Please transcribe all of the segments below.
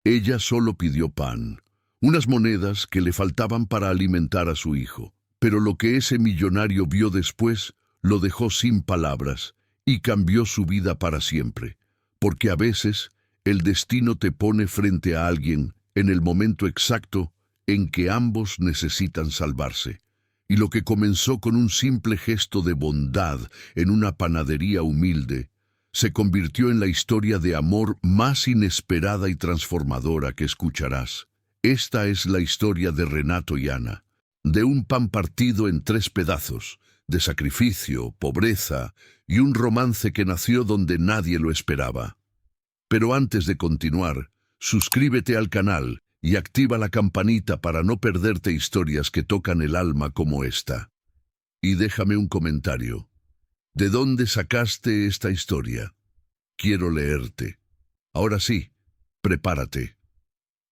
Ella solo pidió pan, unas monedas que le faltaban para alimentar a su hijo. Pero lo que ese millonario vio después lo dejó sin palabras y cambió su vida para siempre. Porque a veces el destino te pone frente a alguien en el momento exacto en que ambos necesitan salvarse. Y lo que comenzó con un simple gesto de bondad en una panadería humilde, se convirtió en la historia de amor más inesperada y transformadora que escucharás. Esta es la historia de Renato y Ana, de un pan partido en 3 pedazos, de sacrificio, pobreza y un romance que nació donde nadie lo esperaba. Pero antes de continuar, suscríbete al canal y activa la campanita para no perderte historias que tocan el alma como esta. Y déjame un comentario. ¿De dónde sacaste esta historia? Quiero leerte. Ahora sí, prepárate.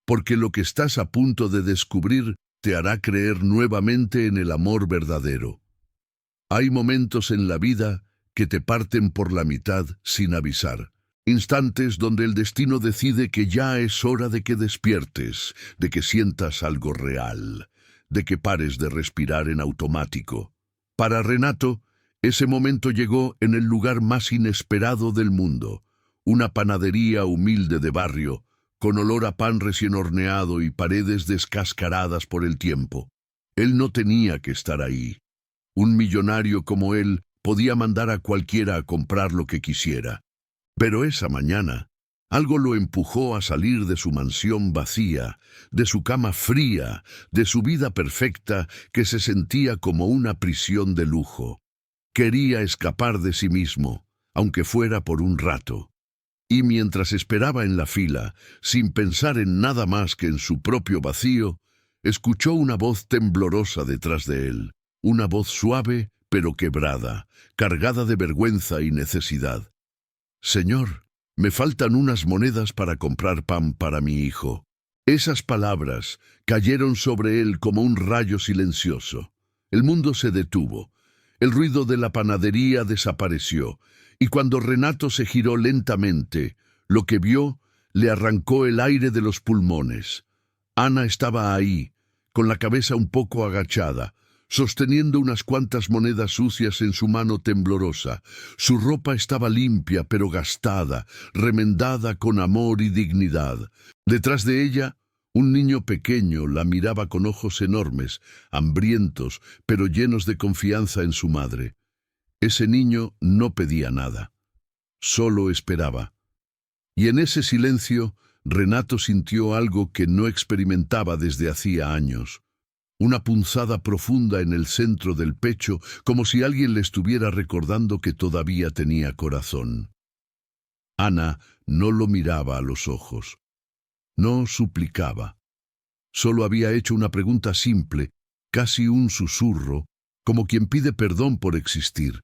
Porque lo que estás a punto de descubrir te hará creer nuevamente en el amor verdadero. Hay momentos en la vida que te parten por la mitad sin avisar. Instantes donde el destino decide que ya es hora de que despiertes, de que sientas algo real, de que pares de respirar en automático. Para Renato, ese momento llegó en el lugar más inesperado del mundo, una panadería humilde de barrio, con olor a pan recién horneado y paredes descascaradas por el tiempo. Él no tenía que estar ahí. Un millonario como él podía mandar a cualquiera a comprar lo que quisiera. Pero esa mañana, algo lo empujó a salir de su mansión vacía, de su cama fría, de su vida perfecta que se sentía como una prisión de lujo. Quería escapar de sí mismo, aunque fuera por un rato. Y mientras esperaba en la fila, sin pensar en nada más que en su propio vacío, escuchó una voz temblorosa detrás de él, una voz suave pero quebrada, cargada de vergüenza y necesidad. «Señor, me faltan unas monedas para comprar pan para mi hijo». Esas palabras cayeron sobre él como un rayo silencioso. El mundo se detuvo. El ruido de la panadería desapareció, y cuando Renato se giró lentamente, lo que vio le arrancó el aire de los pulmones. Ana estaba ahí, con la cabeza un poco agachada, sosteniendo unas cuantas monedas sucias en su mano temblorosa. Su ropa estaba limpia pero gastada, remendada con amor y dignidad. Detrás de ella, un niño pequeño la miraba con ojos enormes, hambrientos, pero llenos de confianza en su madre. Ese niño no pedía nada, solo esperaba. Y en ese silencio, Renato sintió algo que no experimentaba desde hacía años. Una punzada profunda en el centro del pecho, como si alguien le estuviera recordando que todavía tenía corazón. Ana no lo miraba a los ojos. No suplicaba. Solo había hecho una pregunta simple, casi un susurro, como quien pide perdón por existir.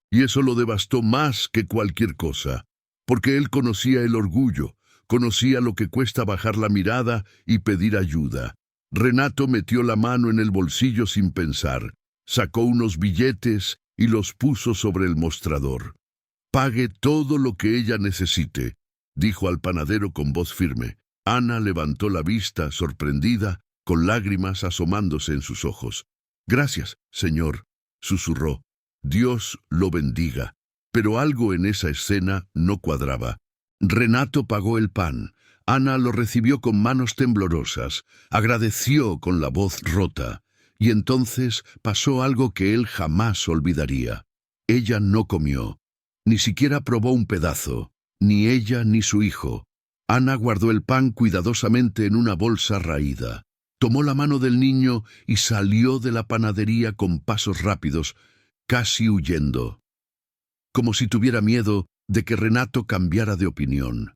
Y eso lo devastó más que cualquier cosa, porque él conocía el orgullo, conocía lo que cuesta bajar la mirada y pedir ayuda. Renato metió la mano en el bolsillo sin pensar, sacó unos billetes y los puso sobre el mostrador. «Pague todo lo que ella necesite», dijo al panadero con voz firme. Ana levantó la vista, sorprendida, con lágrimas asomándose en sus ojos. «Gracias, señor», susurró. «Dios lo bendiga». Pero algo en esa escena no cuadraba. Renato pagó el pan. Ana lo recibió con manos temblorosas, agradeció con la voz rota, y entonces pasó algo que él jamás olvidaría. Ella no comió, ni siquiera probó un pedazo, ni ella ni su hijo. Ana guardó el pan cuidadosamente en una bolsa raída. Tomó la mano del niño y salió de la panadería con pasos rápidos, casi huyendo, como si tuviera miedo de que Renato cambiara de opinión.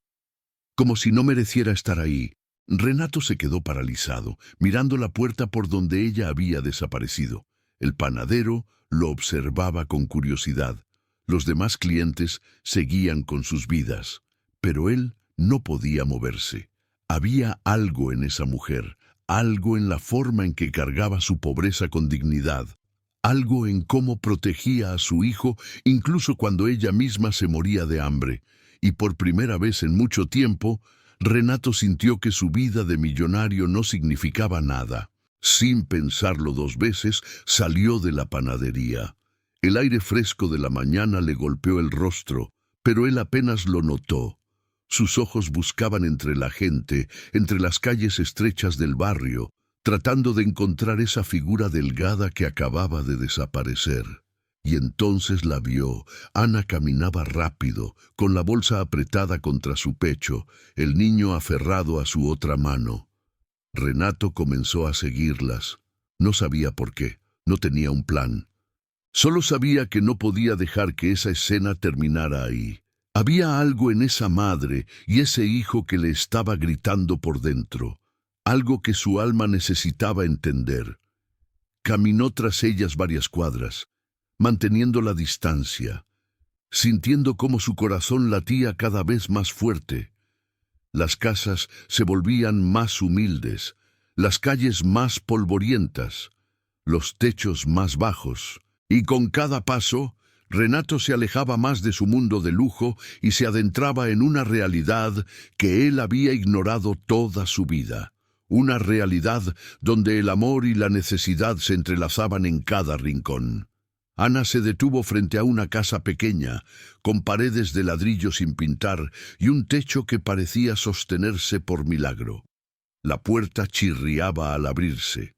Como si no mereciera estar ahí. Renato se quedó paralizado, mirando la puerta por donde ella había desaparecido. El panadero lo observaba con curiosidad. Los demás clientes seguían con sus vidas, pero él no podía moverse. Había algo en esa mujer, algo en la forma en que cargaba su pobreza con dignidad, algo en cómo protegía a su hijo incluso cuando ella misma se moría de hambre. Y por primera vez en mucho tiempo, Renato sintió que su vida de millonario no significaba nada. Sin pensarlo dos veces, salió de la panadería. El aire fresco de la mañana le golpeó el rostro, pero él apenas lo notó. Sus ojos buscaban entre la gente, entre las calles estrechas del barrio, tratando de encontrar esa figura delgada que acababa de desaparecer. Y entonces la vio. Ana caminaba rápido, con la bolsa apretada contra su pecho, el niño aferrado a su otra mano. Renato comenzó a seguirlas. No sabía por qué, no tenía un plan. Solo sabía que no podía dejar que esa escena terminara ahí. Había algo en esa madre y ese hijo que le estaba gritando por dentro, algo que su alma necesitaba entender. Caminó tras ellas varias cuadras, manteniendo la distancia, sintiendo cómo su corazón latía cada vez más fuerte. Las casas se volvían más humildes, las calles más polvorientas, los techos más bajos, y con cada paso, Renato se alejaba más de su mundo de lujo y se adentraba en una realidad que él había ignorado toda su vida. Una realidad donde el amor y la necesidad se entrelazaban en cada rincón. Ana se detuvo frente a una casa pequeña, con paredes de ladrillo sin pintar y un techo que parecía sostenerse por milagro. La puerta chirriaba al abrirse.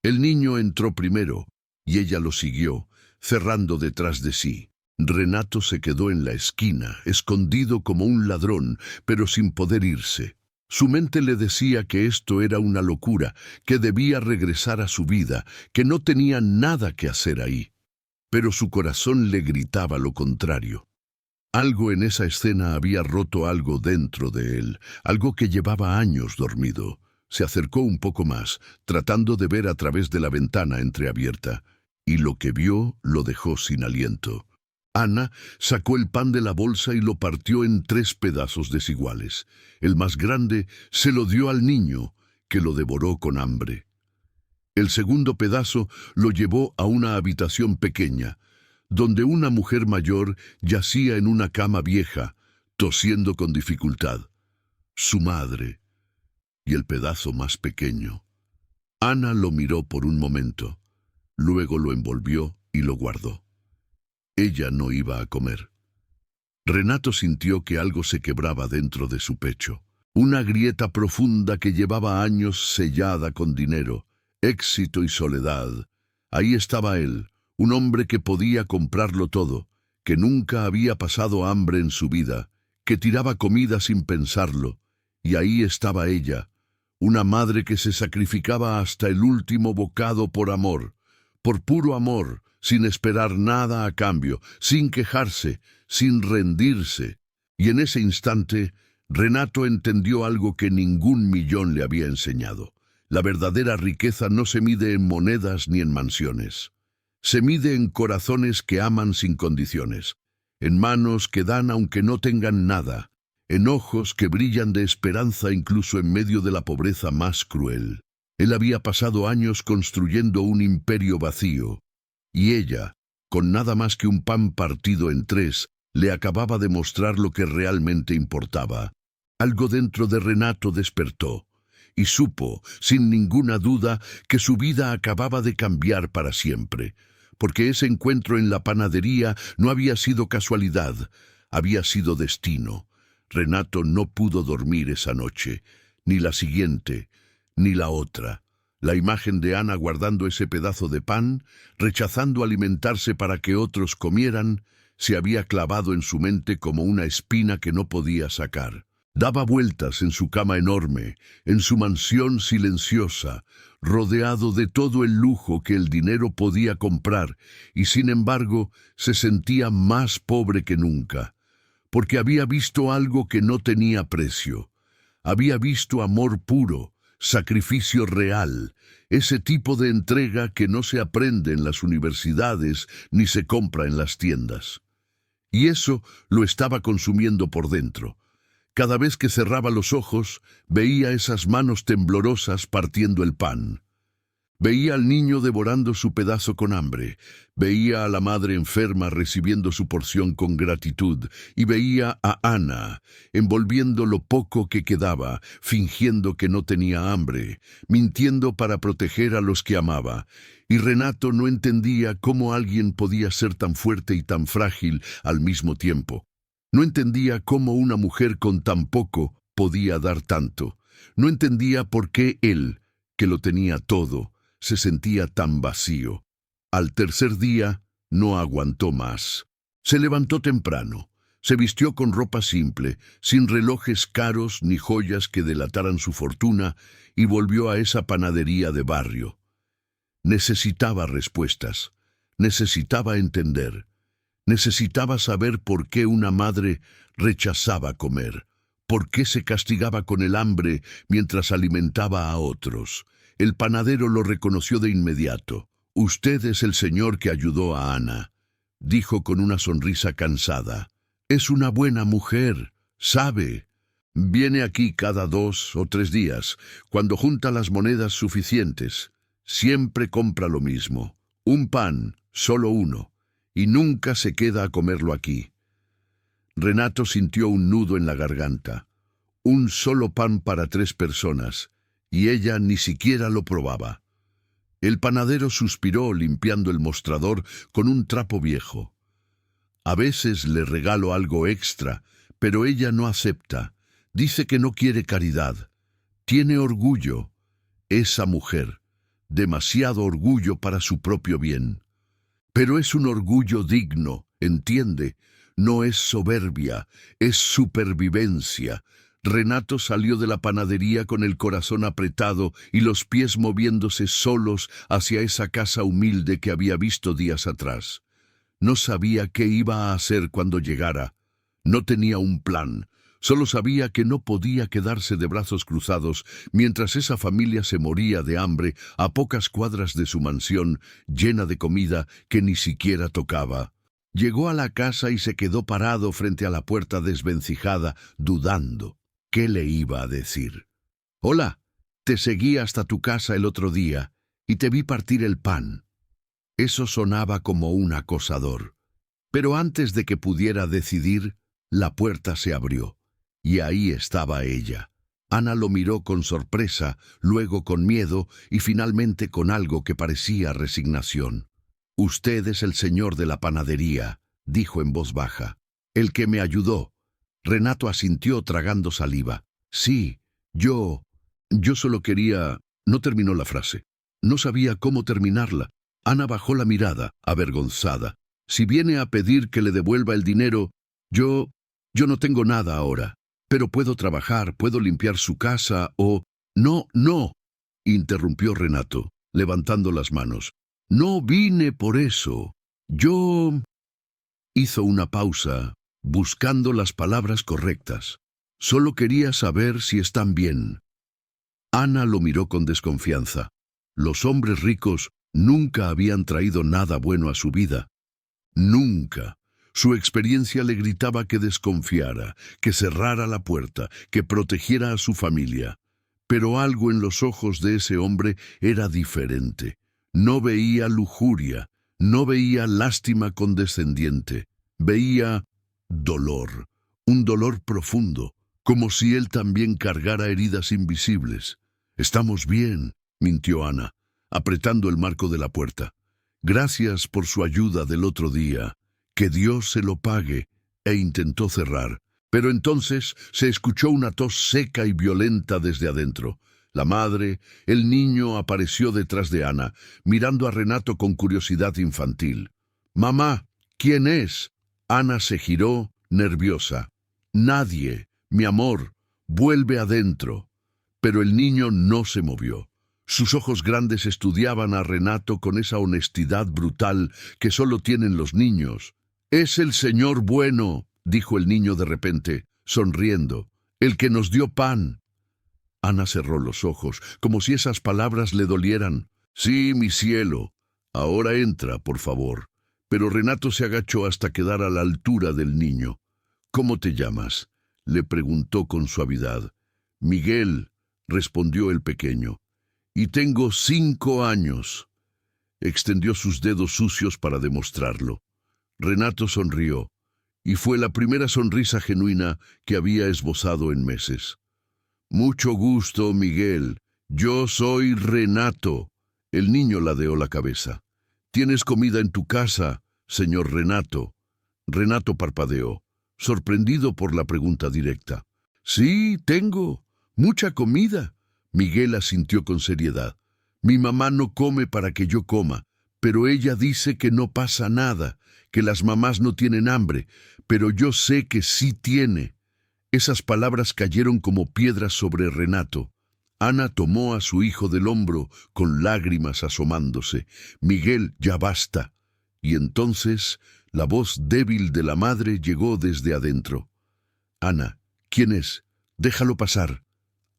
El niño entró primero, y ella lo siguió, cerrando detrás de sí. Renato se quedó en la esquina, escondido como un ladrón, pero sin poder irse. Su mente le decía que esto era una locura, que debía regresar a su vida, que no tenía nada que hacer ahí. Pero su corazón le gritaba lo contrario. Algo en esa escena había roto algo dentro de él, algo que llevaba años dormido. Se acercó un poco más, tratando de ver a través de la ventana entreabierta, y lo que vio lo dejó sin aliento. Ana sacó el pan de la bolsa y lo partió en 3 pedazos desiguales. El más grande se lo dio al niño, que lo devoró con hambre. El segundo pedazo lo llevó a una habitación pequeña, donde una mujer mayor yacía en una cama vieja, tosiendo con dificultad. Su madre. Y el pedazo más pequeño. Ana lo miró por un momento, luego lo envolvió y lo guardó. Ella no iba a comer. Renato sintió que algo se quebraba dentro de su pecho, una grieta profunda que llevaba años sellada con dinero, éxito y soledad. Ahí estaba él, un hombre que podía comprarlo todo, que nunca había pasado hambre en su vida, que tiraba comida sin pensarlo, y ahí estaba ella, una madre que se sacrificaba hasta el último bocado por amor, por puro amor, sin esperar nada a cambio, sin quejarse, sin rendirse. Y en ese instante, Renato entendió algo que ningún millón le había enseñado. La verdadera riqueza no se mide en monedas ni en mansiones. Se mide en corazones que aman sin condiciones, en manos que dan aunque no tengan nada, en ojos que brillan de esperanza incluso en medio de la pobreza más cruel. Él había pasado años construyendo un imperio vacío, y ella, con nada más que un pan partido en 3, le acababa de mostrar lo que realmente importaba. Algo dentro de Renato despertó, y supo, sin ninguna duda, que su vida acababa de cambiar para siempre, porque ese encuentro en la panadería no había sido casualidad, había sido destino. Renato no pudo dormir esa noche, ni la siguiente, ni la otra. La imagen de Ana guardando ese pedazo de pan, rechazando alimentarse para que otros comieran, se había clavado en su mente como una espina que no podía sacar. Daba vueltas en su cama enorme, en su mansión silenciosa, rodeado de todo el lujo que el dinero podía comprar, y sin embargo se sentía más pobre que nunca, porque había visto algo que no tenía precio. Había visto amor puro, sacrificio real, ese tipo de entrega que no se aprende en las universidades ni se compra en las tiendas. Y eso lo estaba consumiendo por dentro. Cada vez que cerraba los ojos, veía esas manos temblorosas partiendo el pan. Veía al niño devorando su pedazo con hambre, veía a la madre enferma recibiendo su porción con gratitud, y veía a Ana envolviendo lo poco que quedaba, fingiendo que no tenía hambre, mintiendo para proteger a los que amaba. Y Renato no entendía cómo alguien podía ser tan fuerte y tan frágil al mismo tiempo. No entendía cómo una mujer con tan poco podía dar tanto. No entendía por qué él, que lo tenía todo, se sentía tan vacío. Al tercer día no aguantó más. Se levantó temprano, se vistió con ropa simple, sin relojes caros ni joyas que delataran su fortuna, y volvió a esa panadería de barrio. Necesitaba respuestas, necesitaba entender, necesitaba saber por qué una madre rechazaba comer, por qué se castigaba con el hambre mientras alimentaba a otros. El panadero lo reconoció de inmediato. «Usted es el señor que ayudó a Ana», dijo con una sonrisa cansada. «Es una buena mujer, sabe. Viene aquí cada 2 o 3 días, cuando junta las monedas suficientes. Siempre compra lo mismo, un pan, solo uno, y nunca se queda a comerlo aquí». Renato sintió un nudo en la garganta. Un solo pan para 3 personas, y ella ni siquiera lo probaba. El panadero suspiró limpiando el mostrador con un trapo viejo. «A veces le regalo algo extra, pero ella no acepta. Dice que no quiere caridad. Tiene orgullo. Esa mujer. Demasiado orgullo para su propio bien. Pero es un orgullo digno, ¿entiende? No es soberbia, es supervivencia». Renato salió de la panadería con el corazón apretado y los pies moviéndose solos hacia esa casa humilde que había visto días atrás. No sabía qué iba a hacer cuando llegara. No tenía un plan. Solo sabía que no podía quedarse de brazos cruzados mientras esa familia se moría de hambre a pocas cuadras de su mansión, llena de comida que ni siquiera tocaba. Llegó a la casa y se quedó parado frente a la puerta desvencijada, dudando. ¿Qué le iba a decir? «Hola, te seguí hasta tu casa el otro día y te vi partir el pan». Eso sonaba como un acosador. Pero antes de que pudiera decidir, la puerta se abrió, y ahí estaba ella. Ana lo miró con sorpresa, luego con miedo y finalmente con algo que parecía resignación. «Usted es el señor de la panadería», dijo en voz baja. «El que me ayudó». Renato asintió tragando saliva. «Sí, yo solo quería...». No terminó la frase. No sabía cómo terminarla. Ana bajó la mirada, avergonzada. «Si viene a pedir que le devuelva el dinero, yo no tengo nada ahora. Pero puedo trabajar, puedo limpiar su casa o...». «No, no», interrumpió Renato, levantando las manos. «No vine por eso. Yo...». Hizo una pausa, buscando las palabras correctas. «Solo quería saber si están bien». Ana lo miró con desconfianza. Los hombres ricos nunca habían traído nada bueno a su vida. Nunca. Su experiencia le gritaba que desconfiara, que cerrara la puerta, que protegiera a su familia. Pero algo en los ojos de ese hombre era diferente. No veía lujuria, no veía lástima condescendiente. Veía dolor, un dolor profundo, como si él también cargara heridas invisibles. «Estamos bien», mintió Ana, apretando el marco de la puerta. «Gracias por su ayuda del otro día. Que Dios se lo pague», e intentó cerrar. Pero entonces se escuchó una tos seca y violenta desde adentro. La madre, el niño, apareció detrás de Ana, mirando a Renato con curiosidad infantil. «Mamá, ¿quién es?». Ana se giró, nerviosa. «Nadie, mi amor, vuelve adentro». Pero el niño no se movió. Sus ojos grandes estudiaban a Renato con esa honestidad brutal que solo tienen los niños. «Es el Señor bueno», dijo el niño de repente, sonriendo, «el que nos dio pan». Ana cerró los ojos, como si esas palabras le dolieran. «Sí, mi cielo. Ahora entra, por favor». Pero Renato se agachó hasta quedar a la altura del niño. «¿Cómo te llamas?», le preguntó con suavidad. «Miguel», respondió el pequeño. y tengo 5 años. Extendió sus dedos sucios para demostrarlo. Renato sonrió, y fue la primera sonrisa genuina que había esbozado en meses. Mucho gusto, Miguel. Yo soy Renato. El niño ladeó la cabeza. ¿Tienes comida en tu casa, señor Renato? Renato parpadeó, sorprendido por la pregunta directa. Sí, tengo. Mucha comida. Miguel asintió con seriedad. Mi mamá no come para que yo coma, pero ella dice que no pasa nada, que las mamás no tienen hambre, pero yo sé que sí tiene. Esas palabras cayeron como piedras sobre Renato. Ana tomó a su hijo del hombro, con lágrimas asomándose. Miguel, ya basta. Y entonces la voz débil de la madre llegó desde adentro. Ana, ¿quién es? Déjalo pasar.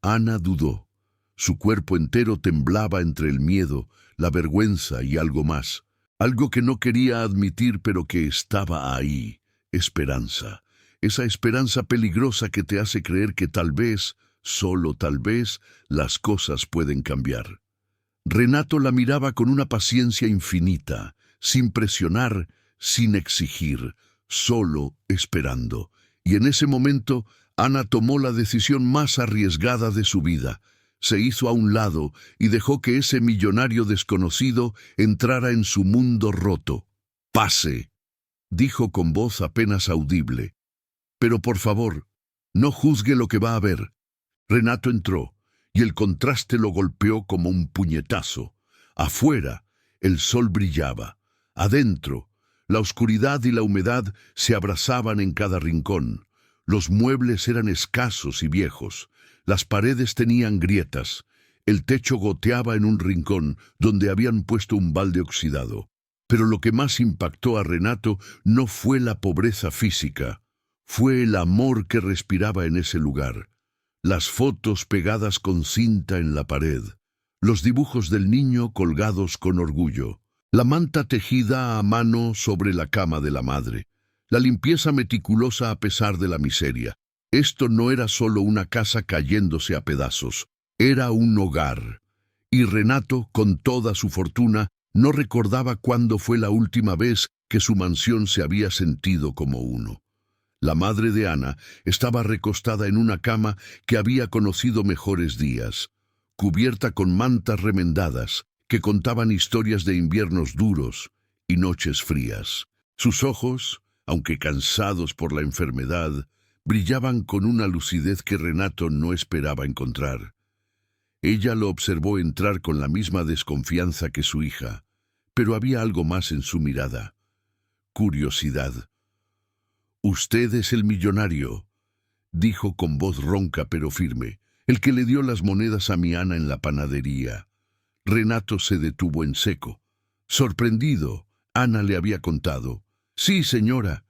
Ana dudó. Su cuerpo entero temblaba entre el miedo, la vergüenza y algo más. Algo que no quería admitir, pero que estaba ahí. Esperanza. Esa esperanza peligrosa que te hace creer que tal vez, solo tal vez, las cosas pueden cambiar. Renato la miraba con una paciencia infinita, sin presionar, sin exigir, solo esperando. Y en ese momento, Ana tomó la decisión más arriesgada de su vida. Se hizo a un lado y dejó que ese millonario desconocido entrara en su mundo roto. «Pase», dijo con voz apenas audible. «Pero por favor, no juzgue lo que va a ver». Renato entró, y el contraste lo golpeó como un puñetazo. Afuera, el sol brillaba. Adentro, la oscuridad y la humedad se abrazaban en cada rincón. Los muebles eran escasos y viejos. Las paredes tenían grietas. El techo goteaba en un rincón donde habían puesto un balde oxidado. Pero lo que más impactó a Renato no fue la pobreza física. Fue el amor que respiraba en ese lugar. Las fotos pegadas con cinta en la pared. Los dibujos del niño colgados con orgullo. La manta tejida a mano sobre la cama de la madre. La limpieza meticulosa a pesar de la miseria. Esto no era solo una casa cayéndose a pedazos. Era un hogar. Y Renato, con toda su fortuna, no recordaba cuándo fue la última vez que su mansión se había sentido como uno. La madre de Ana estaba recostada en una cama que había conocido mejores días, cubierta con mantas remendadas que contaban historias de inviernos duros y noches frías. Sus ojos, aunque cansados por la enfermedad, brillaban con una lucidez que Renato no esperaba encontrar. Ella lo observó entrar con la misma desconfianza que su hija, pero había algo más en su mirada. Curiosidad. «Usted es el millonario», dijo con voz ronca pero firme, «el que le dio las monedas a mi Ana en la panadería». Renato se detuvo en seco. Sorprendido, Ana le había contado. «Sí, señora»,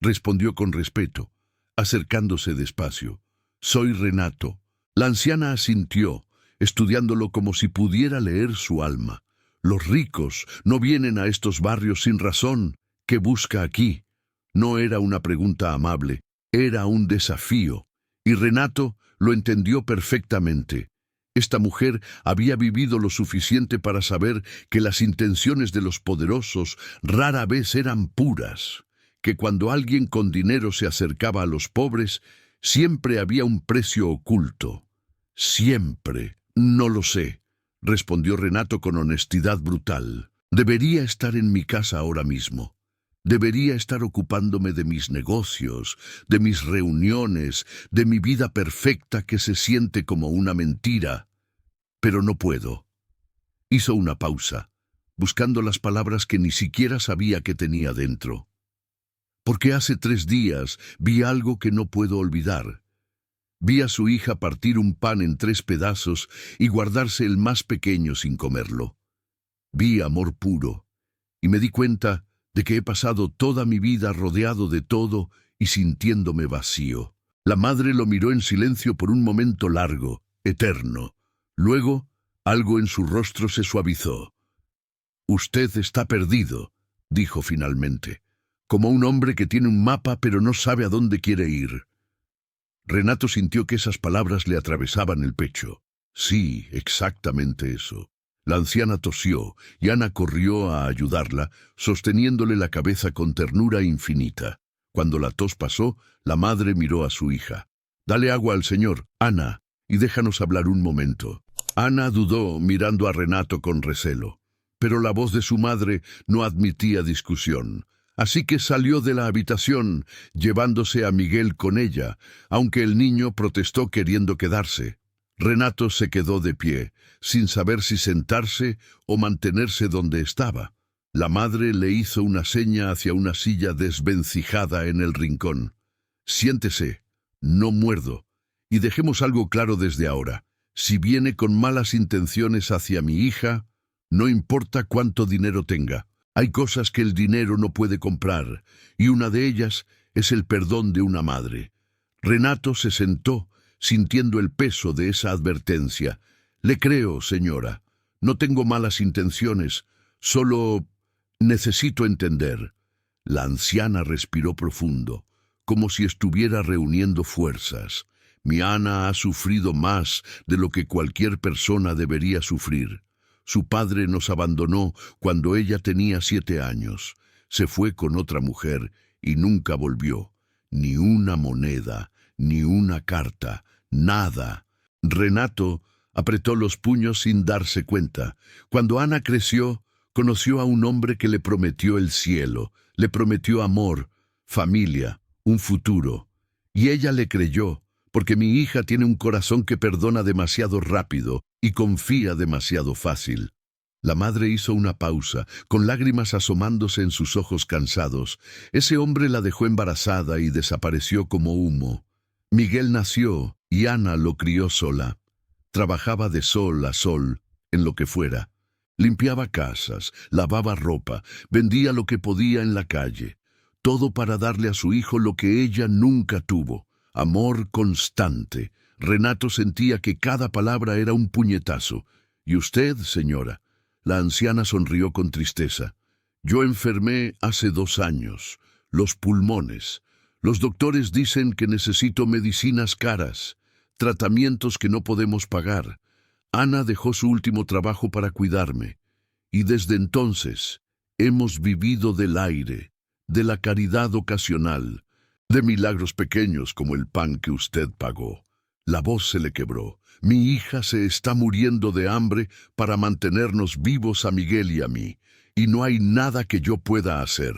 respondió con respeto, acercándose despacio. «Soy Renato». La anciana asintió, estudiándolo como si pudiera leer su alma. «Los ricos no vienen a estos barrios sin razón. ¿Qué busca aquí?» No era una pregunta amable, era un desafío, y Renato lo entendió perfectamente. Esta mujer había vivido lo suficiente para saber que las intenciones de los poderosos rara vez eran puras, que cuando alguien con dinero se acercaba a los pobres, siempre había un precio oculto. «Siempre». «No lo sé», respondió Renato con honestidad brutal. «Debería estar en mi casa ahora mismo. Debería estar ocupándome de mis negocios, de mis reuniones, de mi vida perfecta que se siente como una mentira. Pero no puedo». Hizo una pausa, buscando las palabras que ni siquiera sabía que tenía dentro. «Porque hace 3 días vi algo que no puedo olvidar. Vi a su hija partir un pan en 3 pedazos y guardarse el más pequeño sin comerlo. Vi amor puro, y me di cuenta de que he pasado toda mi vida rodeado de todo y sintiéndome vacío». La madre lo miró en silencio por un momento largo, eterno. Luego, algo en su rostro se suavizó. «Usted está perdido», dijo finalmente, «como un hombre que tiene un mapa pero no sabe a dónde quiere ir». Renato sintió que esas palabras le atravesaban el pecho. Sí, exactamente eso. La anciana tosió y Ana corrió a ayudarla, sosteniéndole la cabeza con ternura infinita. Cuando la tos pasó, la madre miró a su hija. «Dale agua al señor, Ana, y déjanos hablar un momento». Ana dudó, mirando a Renato con recelo. Pero la voz de su madre no admitía discusión. Así que salió de la habitación, llevándose a Miguel con ella, aunque el niño protestó queriendo quedarse. Renato se quedó de pie, sin saber si sentarse o mantenerse donde estaba. La madre le hizo una seña hacia una silla desvencijada en el rincón. «Siéntese, no muerdo, y dejemos algo claro desde ahora. Si viene con malas intenciones hacia mi hija, no importa cuánto dinero tenga. Hay cosas que el dinero no puede comprar, y una de ellas es el perdón de una madre». Renato se sentó, sintiendo el peso de esa advertencia. «Le creo, señora. No tengo malas intenciones, solo necesito entender». La anciana respiró profundo, como si estuviera reuniendo fuerzas. «Mi Ana ha sufrido más de lo que cualquier persona debería sufrir. Su padre nos abandonó cuando ella tenía 7 años. Se fue con otra mujer y nunca volvió. Ni una moneda, ni una carta, nada». Renato apretó los puños sin darse cuenta. Cuando Ana creció, conoció a un hombre que le prometió el cielo, le prometió amor, familia, un futuro. Y ella le creyó, porque mi hija tiene un corazón que perdona demasiado rápido y confía demasiado fácil. La madre hizo una pausa, con lágrimas asomándose en sus ojos cansados. Ese hombre la dejó embarazada y desapareció como humo. Miguel nació y Ana lo crió sola. Trabajaba de sol a sol, en lo que fuera. Limpiaba casas, lavaba ropa, vendía lo que podía en la calle. Todo para darle a su hijo lo que ella nunca tuvo. Amor constante. Renato sentía que cada palabra era un puñetazo. «¿Y usted, señora?». La anciana sonrió con tristeza. «Yo enfermé hace 2 años. Los pulmones. Los doctores dicen que necesito medicinas caras, tratamientos que no podemos pagar. Ana dejó su último trabajo para cuidarme. Y desde entonces hemos vivido del aire, de la caridad ocasional, de milagros pequeños como el pan que usted pagó». La voz se le quebró. «Mi hija se está muriendo de hambre para mantenernos vivos a Miguel y a mí, y no hay nada que yo pueda hacer».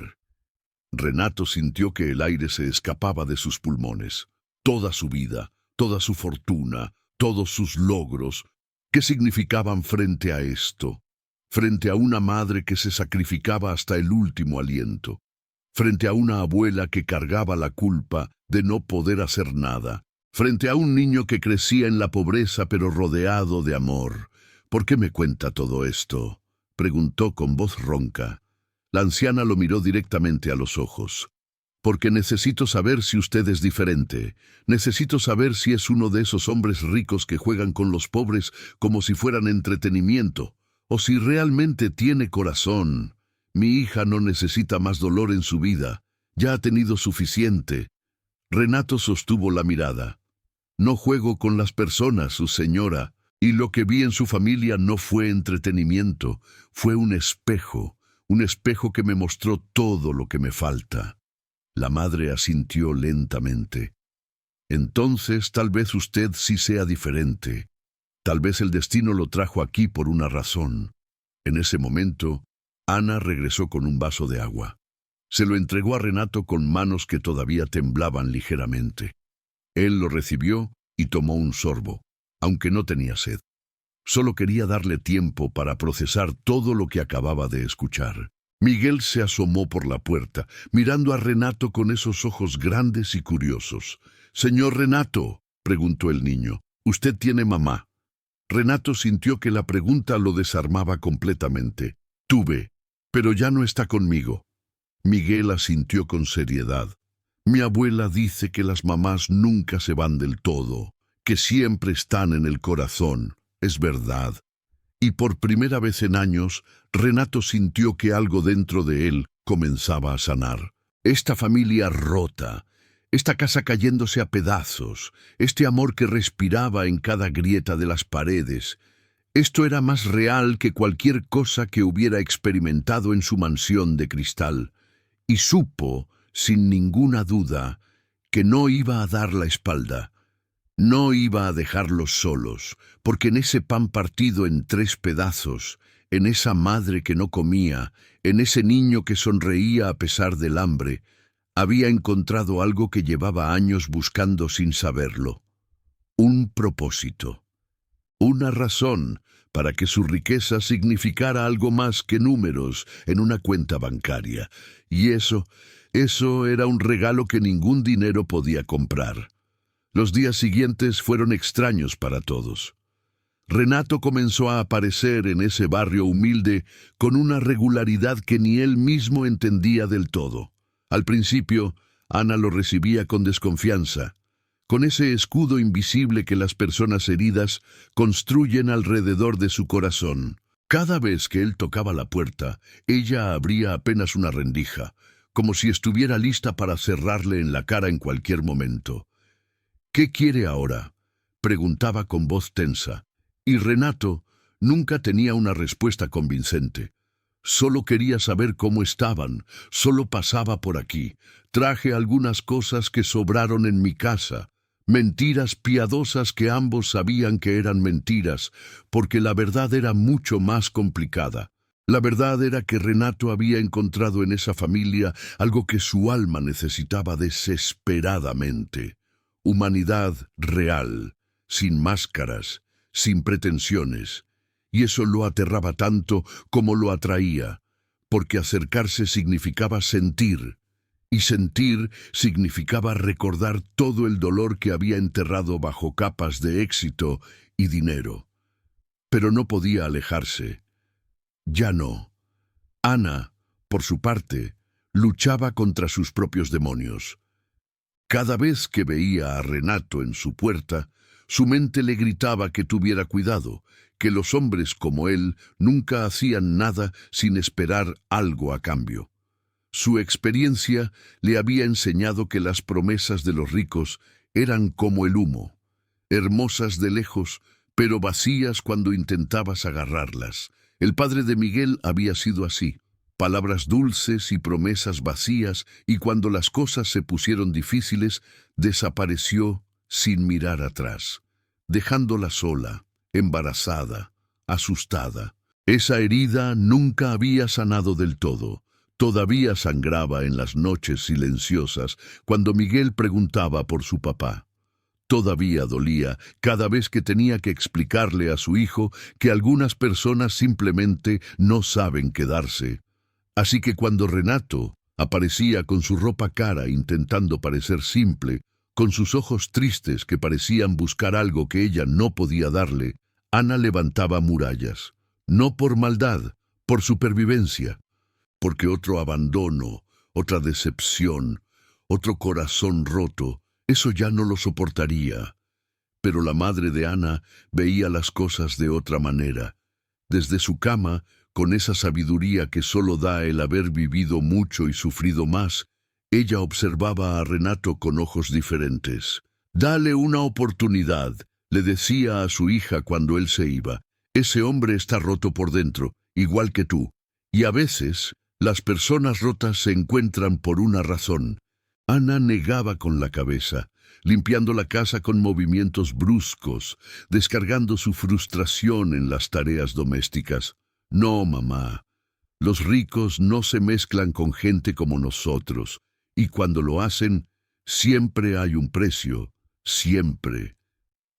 Renato sintió que el aire se escapaba de sus pulmones. Toda su vida, toda su fortuna, todos sus logros, ¿qué significaban frente a esto? Frente a una madre que se sacrificaba hasta el último aliento. Frente a una abuela que cargaba la culpa de no poder hacer nada. Frente a un niño que crecía en la pobreza pero rodeado de amor. «¿Por qué me cuenta todo esto?», preguntó con voz ronca. La anciana lo miró directamente a los ojos. «Porque necesito saber si usted es diferente. Necesito saber si es uno de esos hombres ricos que juegan con los pobres como si fueran entretenimiento, o si realmente tiene corazón. Mi hija no necesita más dolor en su vida. Ya ha tenido suficiente». Renato sostuvo la mirada. «No juego con las personas, su señora, y lo que vi en su familia no fue entretenimiento, fue un espejo que me mostró todo lo que me falta». La madre asintió lentamente. «Entonces tal vez usted sí sea diferente. Tal vez el destino lo trajo aquí por una razón». En ese momento, Ana regresó con un vaso de agua. Se lo entregó a Renato con manos que todavía temblaban ligeramente. Él lo recibió y tomó un sorbo, aunque no tenía sed. Solo quería darle tiempo para procesar todo lo que acababa de escuchar. Miguel se asomó por la puerta, mirando a Renato con esos ojos grandes y curiosos. «Señor Renato», preguntó el niño, «¿usted tiene mamá?». Renato sintió que la pregunta lo desarmaba completamente. «Tuve, pero ya no está conmigo». Miguel asintió con seriedad. «Mi abuela dice que las mamás nunca se van del todo, que siempre están en el corazón. Es verdad». Y por primera vez en años, Renato sintió que algo dentro de él comenzaba a sanar. Esta familia rota, esta casa cayéndose a pedazos, este amor que respiraba en cada grieta de las paredes. Esto era más real que cualquier cosa que hubiera experimentado en su mansión de cristal, y supo, sin ninguna duda, que no iba a dar la espalda. No iba a dejarlos solos, porque en ese pan partido en 3 pedazos, en esa madre que no comía, en ese niño que sonreía a pesar del hambre, había encontrado algo que llevaba años buscando sin saberlo. Un propósito. Una razón para que su riqueza significara algo más que números en una cuenta bancaria. Y eso era un regalo que ningún dinero podía comprar. Los días siguientes fueron extraños para todos. Renato comenzó a aparecer en ese barrio humilde con una regularidad que ni él mismo entendía del todo. Al principio, Ana lo recibía con desconfianza, con ese escudo invisible que las personas heridas construyen alrededor de su corazón. Cada vez que él tocaba la puerta, ella abría apenas una rendija, como si estuviera lista para cerrarle en la cara en cualquier momento. «¿Qué quiere ahora?», preguntaba con voz tensa, y Renato nunca tenía una respuesta convincente. Solo quería saber cómo estaban, solo pasaba por aquí. Traje algunas cosas que sobraron en mi casa, mentiras piadosas que ambos sabían que eran mentiras, porque la verdad era mucho más complicada. La verdad era que Renato había encontrado en esa familia algo que su alma necesitaba desesperadamente. Humanidad real, sin máscaras, sin pretensiones. Y eso lo aterraba tanto como lo atraía, porque acercarse significaba sentir, y sentir significaba recordar todo el dolor que había enterrado bajo capas de éxito y dinero. Pero no podía alejarse. Ya no. Ana, por su parte, luchaba contra sus propios demonios. Cada vez que veía a Renato en su puerta, su mente le gritaba que tuviera cuidado, que los hombres como él nunca hacían nada sin esperar algo a cambio. Su experiencia le había enseñado que las promesas de los ricos eran como el humo, hermosas de lejos, pero vacías cuando intentabas agarrarlas. El padre de Miguel había sido así. Palabras dulces y promesas vacías, y cuando las cosas se pusieron difíciles, desapareció sin mirar atrás, dejándola sola, embarazada, asustada. Esa herida nunca había sanado del todo. Todavía sangraba en las noches silenciosas cuando Miguel preguntaba por su papá. Todavía dolía cada vez que tenía que explicarle a su hijo que algunas personas simplemente no saben quedarse. Así que cuando Renato aparecía con su ropa cara intentando parecer simple, con sus ojos tristes que parecían buscar algo que ella no podía darle, Ana levantaba murallas. No por maldad, por supervivencia. Porque otro abandono, otra decepción, otro corazón roto, eso ya no lo soportaría. Pero la madre de Ana veía las cosas de otra manera. Desde su cama, con esa sabiduría que solo da el haber vivido mucho y sufrido más, ella observaba a Renato con ojos diferentes. «Dale una oportunidad», le decía a su hija cuando él se iba. «Ese hombre está roto por dentro, igual que tú. Y a veces, las personas rotas se encuentran por una razón». Ana negaba con la cabeza, limpiando la casa con movimientos bruscos, descargando su frustración en las tareas domésticas. «No, mamá. Los ricos no se mezclan con gente como nosotros, y cuando lo hacen, siempre hay un precio, siempre».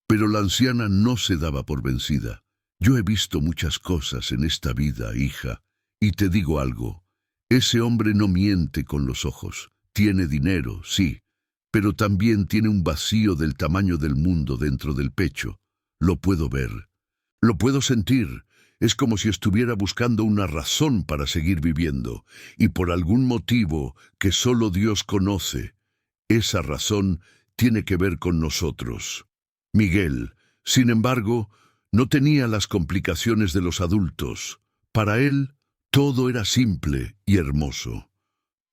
Pero la anciana no se daba por vencida. «Yo he visto muchas cosas en esta vida, hija, y te digo algo. Ese hombre no miente con los ojos. Tiene dinero, sí, pero también tiene un vacío del tamaño del mundo dentro del pecho. Lo puedo ver. Lo puedo sentir. Es como si estuviera buscando una razón para seguir viviendo, y por algún motivo que solo Dios conoce, esa razón tiene que ver con nosotros». Miguel, sin embargo, no tenía las complicaciones de los adultos. Para él, todo era simple y hermoso.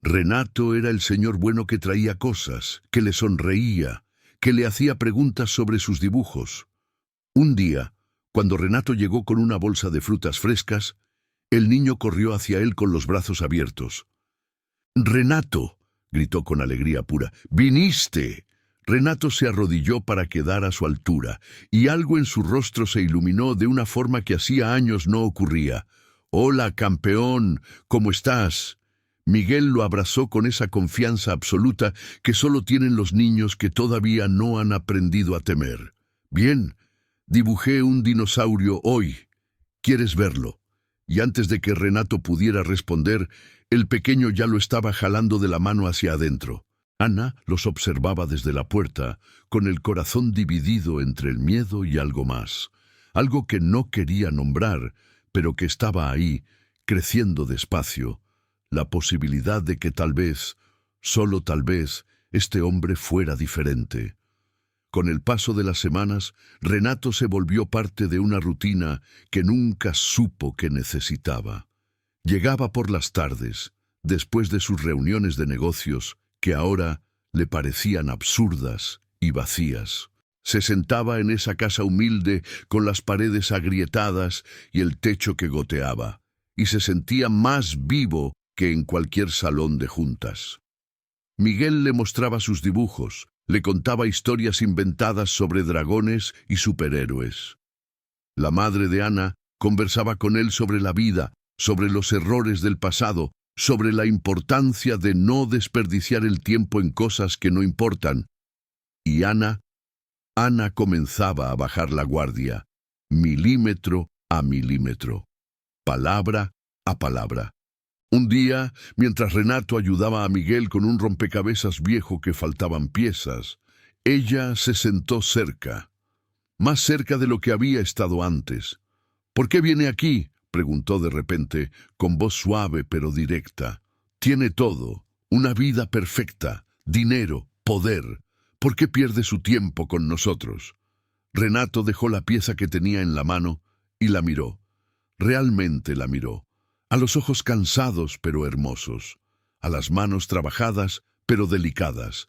Renato era el señor bueno que traía cosas, que le sonreía, que le hacía preguntas sobre sus dibujos. Un día, cuando Renato llegó con una bolsa de frutas frescas, el niño corrió hacia él con los brazos abiertos. «¡Renato!», gritó con alegría pura. «¡Viniste!». Renato se arrodilló para quedar a su altura, y algo en su rostro se iluminó de una forma que hacía años no ocurría. «¡Hola, campeón! ¿Cómo estás?». Miguel lo abrazó con esa confianza absoluta que solo tienen los niños que todavía no han aprendido a temer. «Bien, dibujé un dinosaurio hoy. ¿Quieres verlo?». Y antes de que Renato pudiera responder, el pequeño ya lo estaba jalando de la mano hacia adentro. Ana los observaba desde la puerta, con el corazón dividido entre el miedo y algo más. Algo que no quería nombrar, pero que estaba ahí, creciendo despacio. La posibilidad de que tal vez, solo tal vez, este hombre fuera diferente. Con el paso de las semanas, Renato se volvió parte de una rutina que nunca supo que necesitaba. Llegaba por las tardes, después de sus reuniones de negocios, que ahora le parecían absurdas y vacías. Se sentaba en esa casa humilde con las paredes agrietadas y el techo que goteaba, y se sentía más vivo que en cualquier salón de juntas. Miguel le mostraba sus dibujos, le contaba historias inventadas sobre dragones y superhéroes. La madre de Ana conversaba con él sobre la vida, sobre los errores del pasado, sobre la importancia de no desperdiciar el tiempo en cosas que no importan. Y Ana comenzaba a bajar la guardia, milímetro a milímetro, palabra a palabra. Un día, mientras Renato ayudaba a Miguel con un rompecabezas viejo que faltaban piezas, ella se sentó cerca, más cerca de lo que había estado antes. «¿Por qué viene aquí?», preguntó de repente, con voz suave pero directa. «Tiene todo, una vida perfecta, dinero, poder. ¿Por qué pierde su tiempo con nosotros?». Renato dejó la pieza que tenía en la mano y la miró. Realmente la miró. A los ojos cansados pero hermosos, a las manos trabajadas pero delicadas,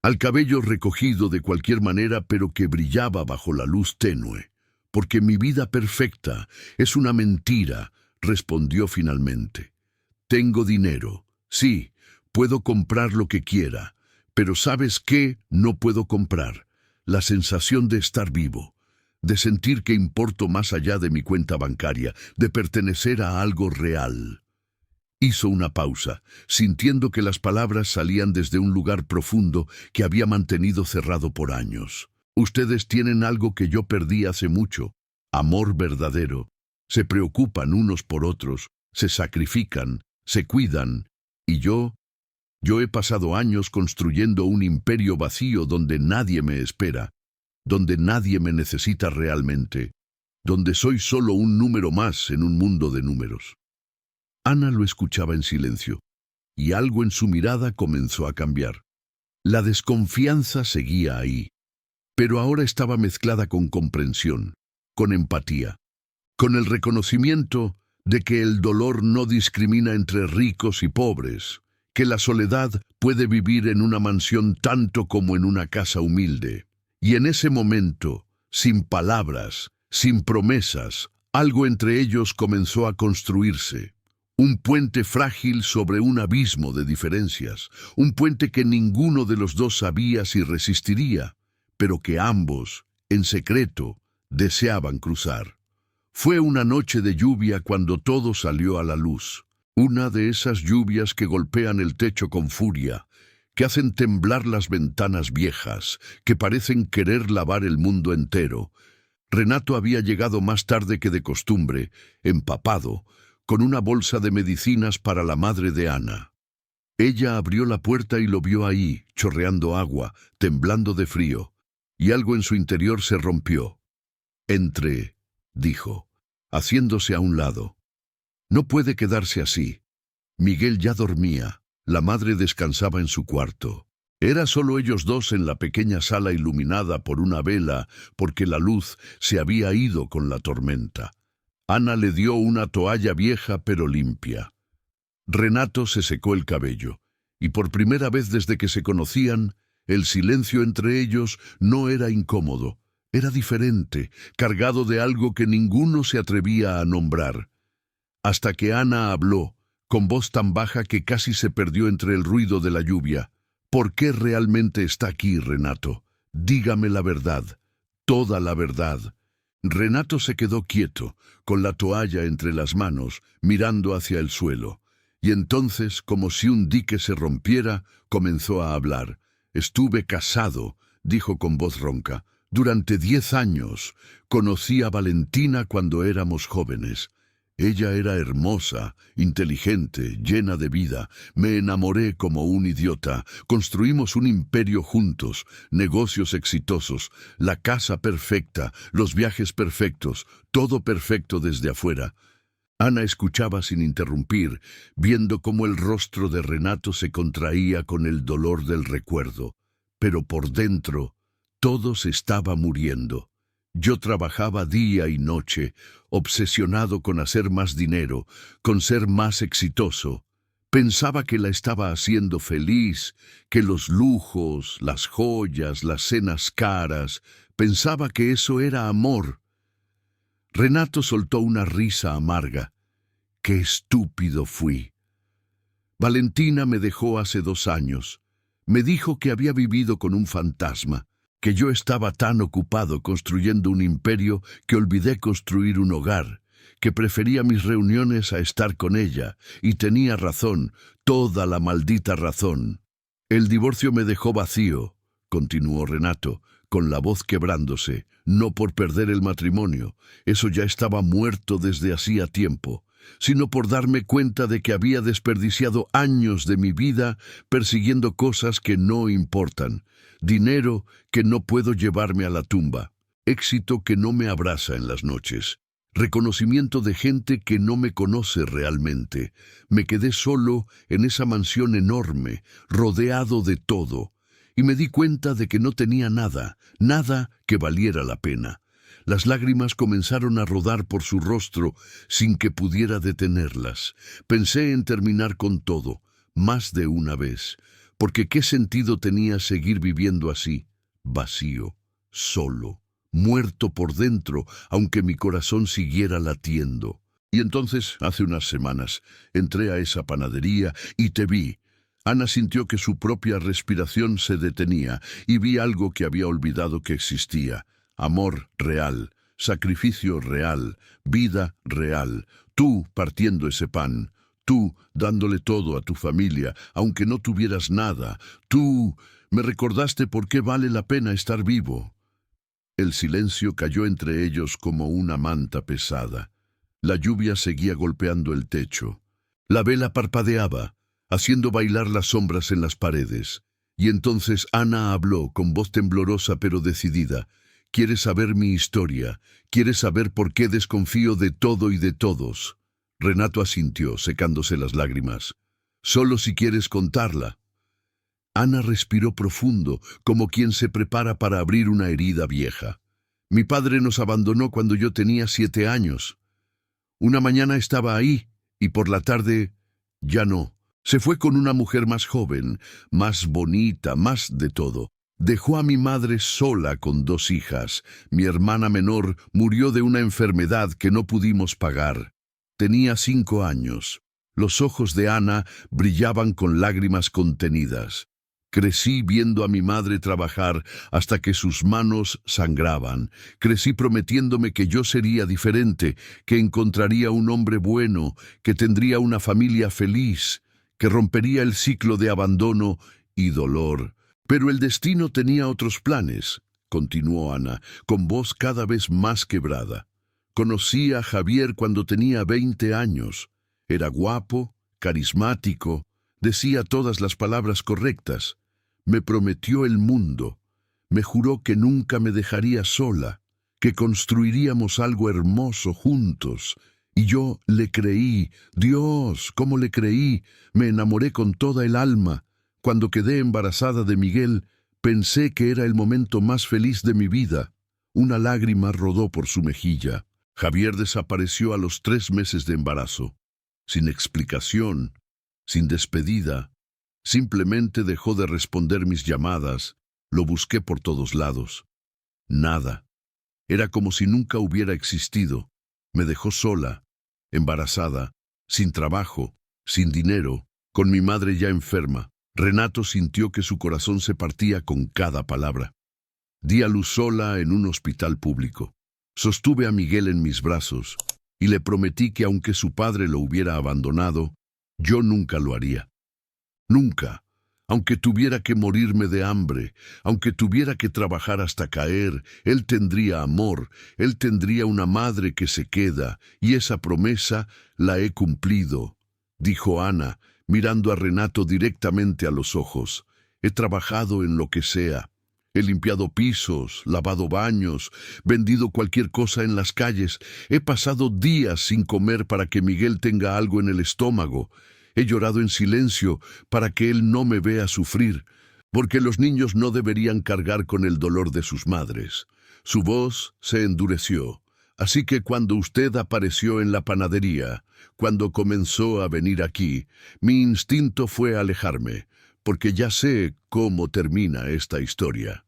al cabello recogido de cualquier manera pero que brillaba bajo la luz tenue. «Porque mi vida perfecta es una mentira», respondió finalmente. «Tengo dinero, sí, puedo comprar lo que quiera, pero ¿sabes qué no puedo comprar? La sensación de estar vivo, de sentir que importo más allá de mi cuenta bancaria, de pertenecer a algo real». Hizo una pausa, sintiendo que las palabras salían desde un lugar profundo que había mantenido cerrado por años. «Ustedes tienen algo que yo perdí hace mucho, amor verdadero. Se preocupan unos por otros, se sacrifican, se cuidan, y yo he pasado años construyendo un imperio vacío donde nadie me espera, donde nadie me necesita realmente, donde soy solo un número más en un mundo de números». Ana lo escuchaba en silencio, y algo en su mirada comenzó a cambiar. La desconfianza seguía ahí, pero ahora estaba mezclada con comprensión, con empatía, con el reconocimiento de que el dolor no discrimina entre ricos y pobres, que la soledad puede vivir en una mansión tanto como en una casa humilde. Y en ese momento, sin palabras, sin promesas, algo entre ellos comenzó a construirse. Un puente frágil sobre un abismo de diferencias, un puente que ninguno de los dos sabía si resistiría, pero que ambos, en secreto, deseaban cruzar. Fue una noche de lluvia cuando todo salió a la luz. Una de esas lluvias que golpean el techo con furia, que hacen temblar las ventanas viejas, que parecen querer lavar el mundo entero. Renato había llegado más tarde que de costumbre, empapado, con una bolsa de medicinas para la madre de Ana. Ella abrió la puerta y lo vio ahí, chorreando agua, temblando de frío, y algo en su interior se rompió. «Entre», dijo, haciéndose a un lado. «No puede quedarse así». Miguel ya dormía, la madre descansaba en su cuarto. Era solo ellos dos en la pequeña sala iluminada por una vela, porque la luz se había ido con la tormenta. Ana le dio una toalla vieja pero limpia. Renato se secó el cabello, Y por primera vez desde que se conocían, el silencio entre ellos no era incómodo, era diferente, cargado de algo que ninguno se atrevía a nombrar. Hasta que Ana habló, con voz tan baja que casi se perdió entre el ruido de la lluvia. ¿Por qué realmente está aquí, Renato? Dígame la verdad, toda la verdad. Renato se quedó quieto, con la toalla entre las manos, mirando hacia el suelo. Y entonces, como si un dique se rompiera, comenzó a hablar. Estuve casado, dijo con voz ronca, durante 10 años. Conocí a Valentina cuando éramos jóvenes. Ella era hermosa, inteligente, llena de vida. Me enamoré como un idiota. Construimos un imperio juntos, negocios exitosos, la casa perfecta, los viajes perfectos, todo perfecto desde afuera. Ana escuchaba sin interrumpir, viendo cómo el rostro de Renato se contraía con el dolor del recuerdo. Pero por dentro, todo se estaba muriendo. Yo trabajaba día y noche, obsesionado con hacer más dinero, con ser más exitoso. Pensaba que la estaba haciendo feliz, que los lujos, las joyas, las cenas caras, pensaba que eso era amor. Renato soltó una risa amarga. ¡Qué estúpido fui! Valentina me dejó hace 2 años. Me dijo que había vivido con un fantasma, que yo estaba tan ocupado construyendo un imperio que olvidé construir un hogar, que prefería mis reuniones a estar con ella, y tenía razón, toda la maldita razón. El divorcio me dejó vacío, continuó Renato, con la voz quebrándose, no por perder el matrimonio, eso ya estaba muerto desde hacía tiempo, sino por darme cuenta de que había desperdiciado años de mi vida persiguiendo cosas que no importan, dinero que no puedo llevarme a la tumba, éxito que no me abraza en las noches, reconocimiento de gente que no me conoce realmente. Me quedé solo en esa mansión enorme, rodeado de todo, y me di cuenta de que no tenía nada, nada que valiera la pena. Las lágrimas comenzaron a rodar por su rostro sin que pudiera detenerlas. Pensé en terminar con todo, más de una vez, porque ¿qué sentido tenía seguir viviendo así, vacío, solo, muerto por dentro, aunque mi corazón siguiera latiendo? Y entonces, hace unas semanas, entré a esa panadería y te vi. Ana sintió que su propia respiración se detenía y vi algo que había olvidado que existía. Amor real, sacrificio real, vida real. Tú partiendo ese pan, tú dándole todo a tu familia, aunque no tuvieras nada. Tú me recordaste por qué vale la pena estar vivo. El silencio cayó entre ellos como una manta pesada. La lluvia seguía golpeando el techo. La vela parpadeaba, haciendo bailar las sombras en las paredes. Y entonces Ana habló con voz temblorosa pero decidida. ¿Quieres saber mi historia? ¿Quieres saber por qué desconfío de todo y de todos? Renato asintió, secándose las lágrimas. Solo si quieres contarla. Ana respiró profundo, como quien se prepara para abrir una herida vieja. Mi padre nos abandonó cuando yo tenía 7 años. Una mañana estaba ahí, y por la tarde ya no. Se fue con una mujer más joven, más bonita, más de todo. Dejó a mi madre sola con 2 hijas. Mi hermana menor murió de una enfermedad que no pudimos pagar. Tenía 5 años. Los ojos de Ana brillaban con lágrimas contenidas. Crecí viendo a mi madre trabajar hasta que sus manos sangraban. Crecí prometiéndome que yo sería diferente, que encontraría un hombre bueno, que tendría una familia feliz, que rompería el ciclo de abandono y dolor. Pero el destino tenía otros planes, continuó Ana, con voz cada vez más quebrada. Conocí a Javier cuando tenía 20 años. Era guapo, carismático, decía todas las palabras correctas. Me prometió el mundo. Me juró que nunca me dejaría sola, que construiríamos algo hermoso juntos. Y yo le creí. Dios, cómo le creí. Me enamoré con toda el alma. Cuando quedé embarazada de Miguel, pensé que era el momento más feliz de mi vida. Una lágrima rodó por su mejilla. Javier desapareció a los 3 meses de embarazo, sin explicación, sin despedida, Simplemente dejó de responder mis llamadas. Lo busqué por todos lados. Nada. Era como si nunca hubiera existido. Me dejó sola, embarazada, sin trabajo, sin dinero, con mi madre ya enferma. Renato sintió que su corazón se partía con cada palabra. Di a luz sola en un hospital público. Sostuve a Miguel en mis brazos y le prometí que aunque su padre lo hubiera abandonado, yo nunca lo haría. Nunca. Aunque tuviera que morirme de hambre, aunque tuviera que trabajar hasta caer, él tendría amor, él tendría una madre que se queda, y esa promesa la he cumplido, dijo Ana, mirando a Renato directamente a los ojos. He trabajado en lo que sea. He limpiado pisos, lavado baños, vendido cualquier cosa en las calles. He pasado días sin comer para que Miguel tenga algo en el estómago. He llorado en silencio para que él no me vea sufrir, porque los niños no deberían cargar con el dolor de sus madres. Su voz se endureció. Así que cuando usted apareció en la panadería, cuando comenzó a venir aquí, mi instinto fue alejarme, porque ya sé cómo termina esta historia.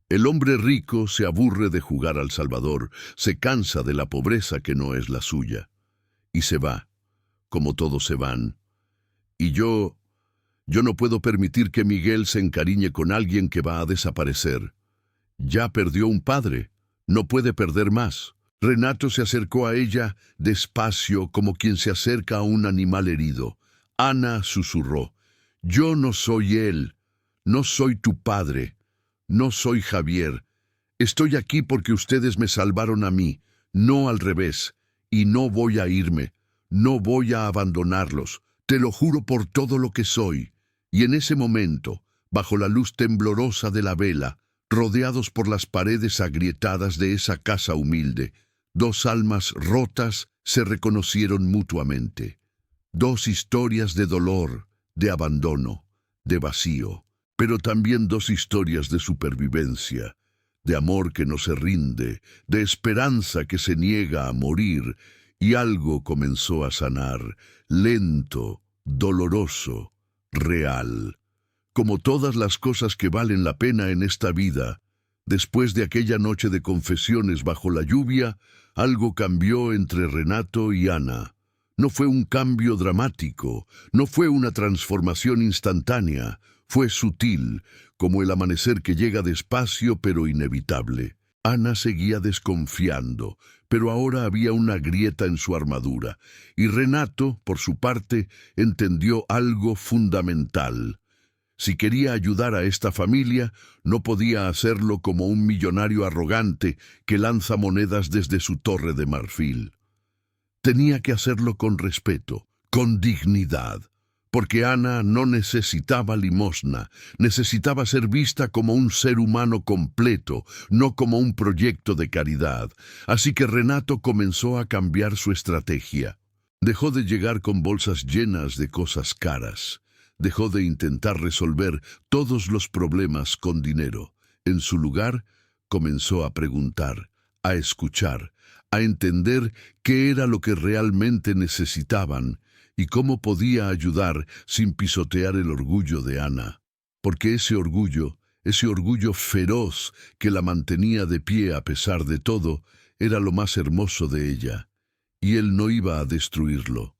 El hombre rico se aburre de jugar al Salvador, se cansa de la pobreza que no es la suya, y se va, como todos se van. Y yo no puedo permitir que Miguel se encariñe con alguien que va a desaparecer. Ya perdió un padre, no puede perder más. Renato se acercó a ella despacio, como quien se acerca a un animal herido. Ana susurró: yo no soy él, no soy tu padre, no soy Javier. Estoy aquí porque ustedes me salvaron a mí, no al revés, y no voy a irme, no voy a abandonarlos. Te lo juro por todo lo que soy. Y en ese momento, bajo la luz temblorosa de la vela, rodeados por las paredes agrietadas de esa casa humilde, dos almas rotas se reconocieron mutuamente. Dos historias de dolor, de abandono, de vacío, pero también dos historias de supervivencia, de amor que no se rinde, de esperanza que se niega a morir, y algo comenzó a sanar, lento, doloroso, real. Como todas las cosas que valen la pena en esta vida, después de aquella noche de confesiones bajo la lluvia, algo cambió entre Renato y Ana. No fue un cambio dramático, no fue una transformación instantánea, fue sutil, como el amanecer que llega despacio pero inevitable. Ana seguía desconfiando, pero ahora había una grieta en su armadura, y Renato, por su parte, entendió algo fundamental. Si quería ayudar a esta familia, no podía hacerlo como un millonario arrogante que lanza monedas desde su torre de marfil. Tenía que hacerlo con respeto, con dignidad, porque Ana no necesitaba limosna, necesitaba ser vista como un ser humano completo, no como un proyecto de caridad. Así que Renato comenzó a cambiar su estrategia. Dejó de llegar con bolsas llenas de cosas caras. Dejó de intentar resolver todos los problemas con dinero. En su lugar, comenzó a preguntar, a escuchar, a entender qué era lo que realmente necesitaban y cómo podía ayudar sin pisotear el orgullo de Ana. Porque ese orgullo feroz que la mantenía de pie a pesar de todo, era lo más hermoso de ella, y él no iba a destruirlo.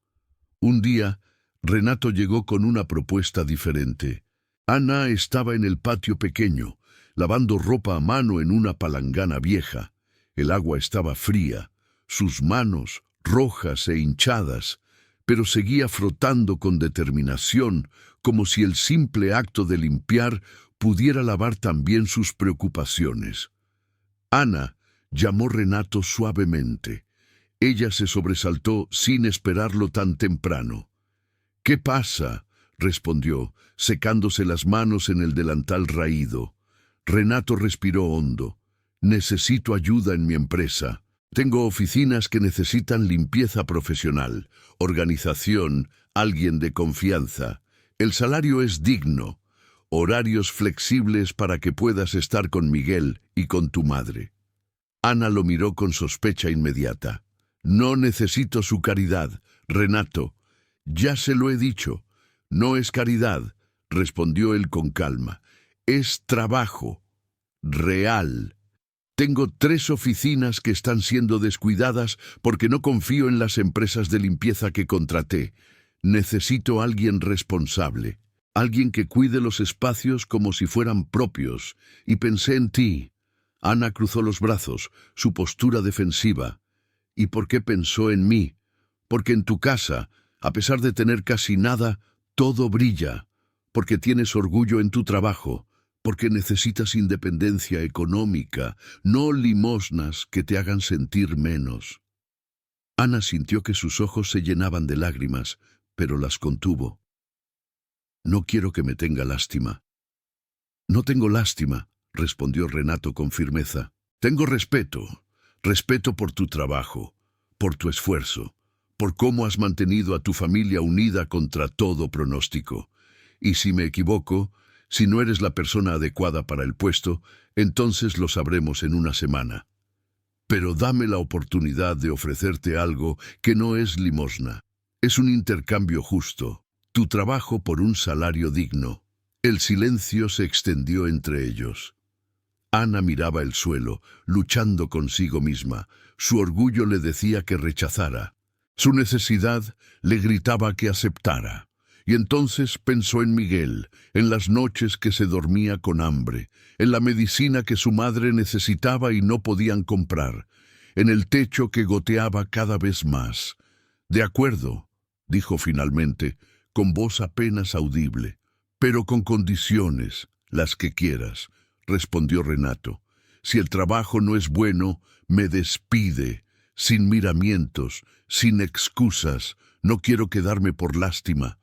Un día, Renato llegó con una propuesta diferente. Ana estaba en el patio pequeño, lavando ropa a mano en una palangana vieja. El agua estaba fría, sus manos rojas e hinchadas, pero seguía frotando con determinación, como si el simple acto de limpiar pudiera lavar también sus preocupaciones. Ana llamó Renato suavemente. Ella se sobresaltó sin esperarlo tan temprano. «¿Qué pasa?», respondió, secándose las manos en el delantal raído. Renato respiró hondo. «Necesito ayuda en mi empresa. Tengo oficinas que necesitan limpieza profesional, organización, alguien de confianza. El salario es digno, horarios flexibles para que puedas estar con Miguel y con tu madre». Ana lo miró con sospecha inmediata. «No necesito su caridad, Renato. Ya se lo he dicho. No es caridad, respondió él con calma. Es trabajo. Real. Tengo 3 oficinas que están siendo descuidadas porque no confío en las empresas de limpieza que contraté. Necesito a alguien responsable, alguien que cuide los espacios como si fueran propios. Y pensé en ti. Ana cruzó los brazos, su postura defensiva. ¿Y por qué pensó en mí? Porque en tu casa, a pesar de tener casi nada, todo brilla. Porque tienes orgullo en tu trabajo. Porque necesitas independencia económica, no limosnas que te hagan sentir menos. Ana sintió que sus ojos se llenaban de lágrimas, pero las contuvo. No quiero que me tenga lástima. No tengo lástima, respondió Renato con firmeza. Tengo respeto, respeto por tu trabajo, por tu esfuerzo, por cómo has mantenido a tu familia unida contra todo pronóstico. Y si me equivoco, si no eres la persona adecuada para el puesto, entonces lo sabremos en una semana. Pero dame la oportunidad de ofrecerte algo que no es limosna. Es un intercambio justo, tu trabajo por un salario digno. El silencio se extendió entre ellos. Ana miraba el suelo, luchando consigo misma. Su orgullo le decía que rechazara. Su necesidad le gritaba que aceptara. Y entonces pensó en Miguel, en las noches que se dormía con hambre, en la medicina que su madre necesitaba y no podían comprar, en el techo que goteaba cada vez más. De acuerdo, dijo finalmente, con voz apenas audible, pero con condiciones, las que quieras, respondió Renato. Si el trabajo no es bueno, me despide, sin miramientos, sin excusas, no quiero quedarme por lástima.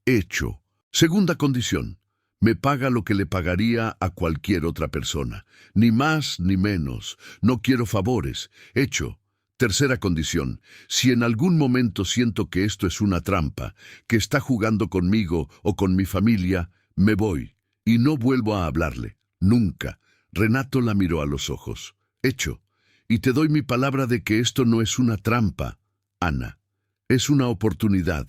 Hecho. Segunda condición. Me paga lo que le pagaría a cualquier otra persona. Ni más ni menos. No quiero favores. Hecho. Tercera condición. Si en algún momento siento que esto es una trampa, que está jugando conmigo o con mi familia, me voy. Y no vuelvo a hablarle. Nunca. Renato la miró a los ojos. Hecho. Y te doy mi palabra de que esto no es una trampa, Ana. Es una oportunidad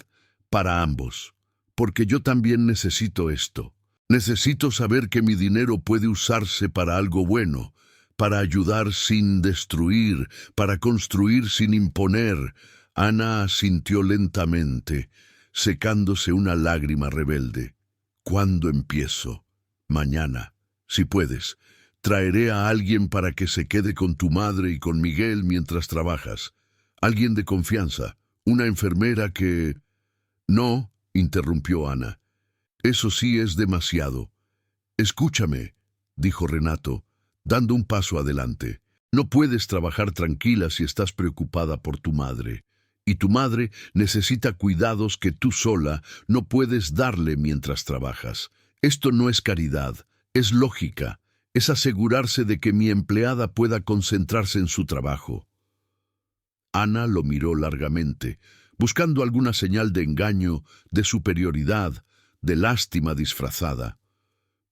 para ambos. Porque yo también necesito esto. Necesito saber que mi dinero puede usarse para algo bueno, para ayudar sin destruir, para construir sin imponer. Ana asintió lentamente, secándose una lágrima rebelde. ¿Cuándo empiezo? Mañana, si puedes. Traeré a alguien para que se quede con tu madre y con Miguel mientras trabajas. Alguien de confianza, una enfermera que... No, interrumpió Ana. Eso sí es demasiado. Escúchame, dijo Renato, dando un paso adelante. No puedes trabajar tranquila si estás preocupada por tu madre. Y tu madre necesita cuidados que tú sola no puedes darle mientras trabajas. Esto no es caridad, es lógica. Es asegurarse de que mi empleada pueda concentrarse en su trabajo. Ana lo miró largamente, buscando alguna señal de engaño, de superioridad, de lástima disfrazada.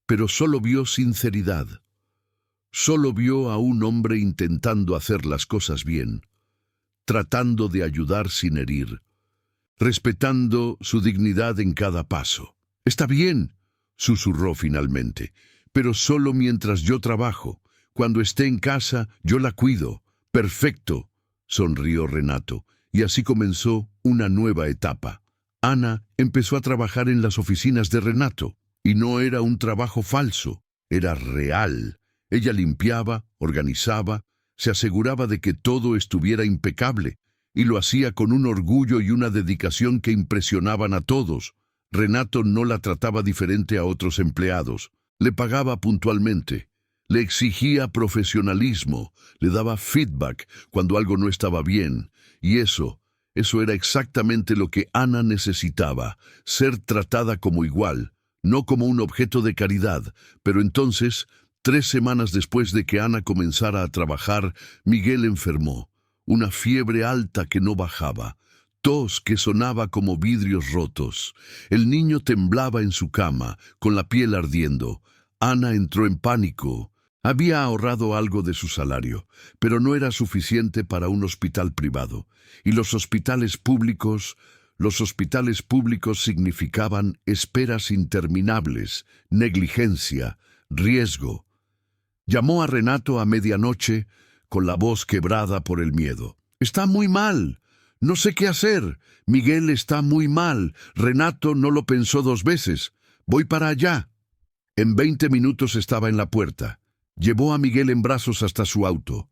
Pero solo vio sinceridad. Solo vio a un hombre intentando hacer las cosas bien, tratando de ayudar sin herir, respetando su dignidad en cada paso. «Está bien», susurró finalmente, «pero solo mientras yo trabajo. Cuando esté en casa, yo la cuido». «Perfecto», sonrió Renato, y así comenzó una nueva etapa. Ana empezó a trabajar en las oficinas de Renato, y no era un trabajo falso, era real. Ella limpiaba, organizaba, se aseguraba de que todo estuviera impecable, y lo hacía con un orgullo y una dedicación que impresionaban a todos. Renato no la trataba diferente a otros empleados, le pagaba puntualmente, le exigía profesionalismo, le daba feedback cuando algo no estaba bien, y eso era exactamente lo que Ana necesitaba, ser tratada como igual, no como un objeto de caridad. Pero entonces, 3 semanas después de que Ana comenzara a trabajar, Miguel enfermó, una fiebre alta que no bajaba, tos que sonaba como vidrios rotos. El niño temblaba en su cama, con la piel ardiendo. Ana entró en pánico. Había ahorrado algo de su salario, pero no era suficiente para un hospital privado, y los hospitales públicos Los hospitales públicos significaban esperas interminables, negligencia, riesgo. Llamó a Renato a medianoche con la voz quebrada por el miedo. «Está muy mal. No sé qué hacer. Miguel está muy mal. Renato no lo pensó 2 veces. Voy para allá». En 20 minutos estaba en la puerta. Llevó a Miguel en brazos hasta su auto.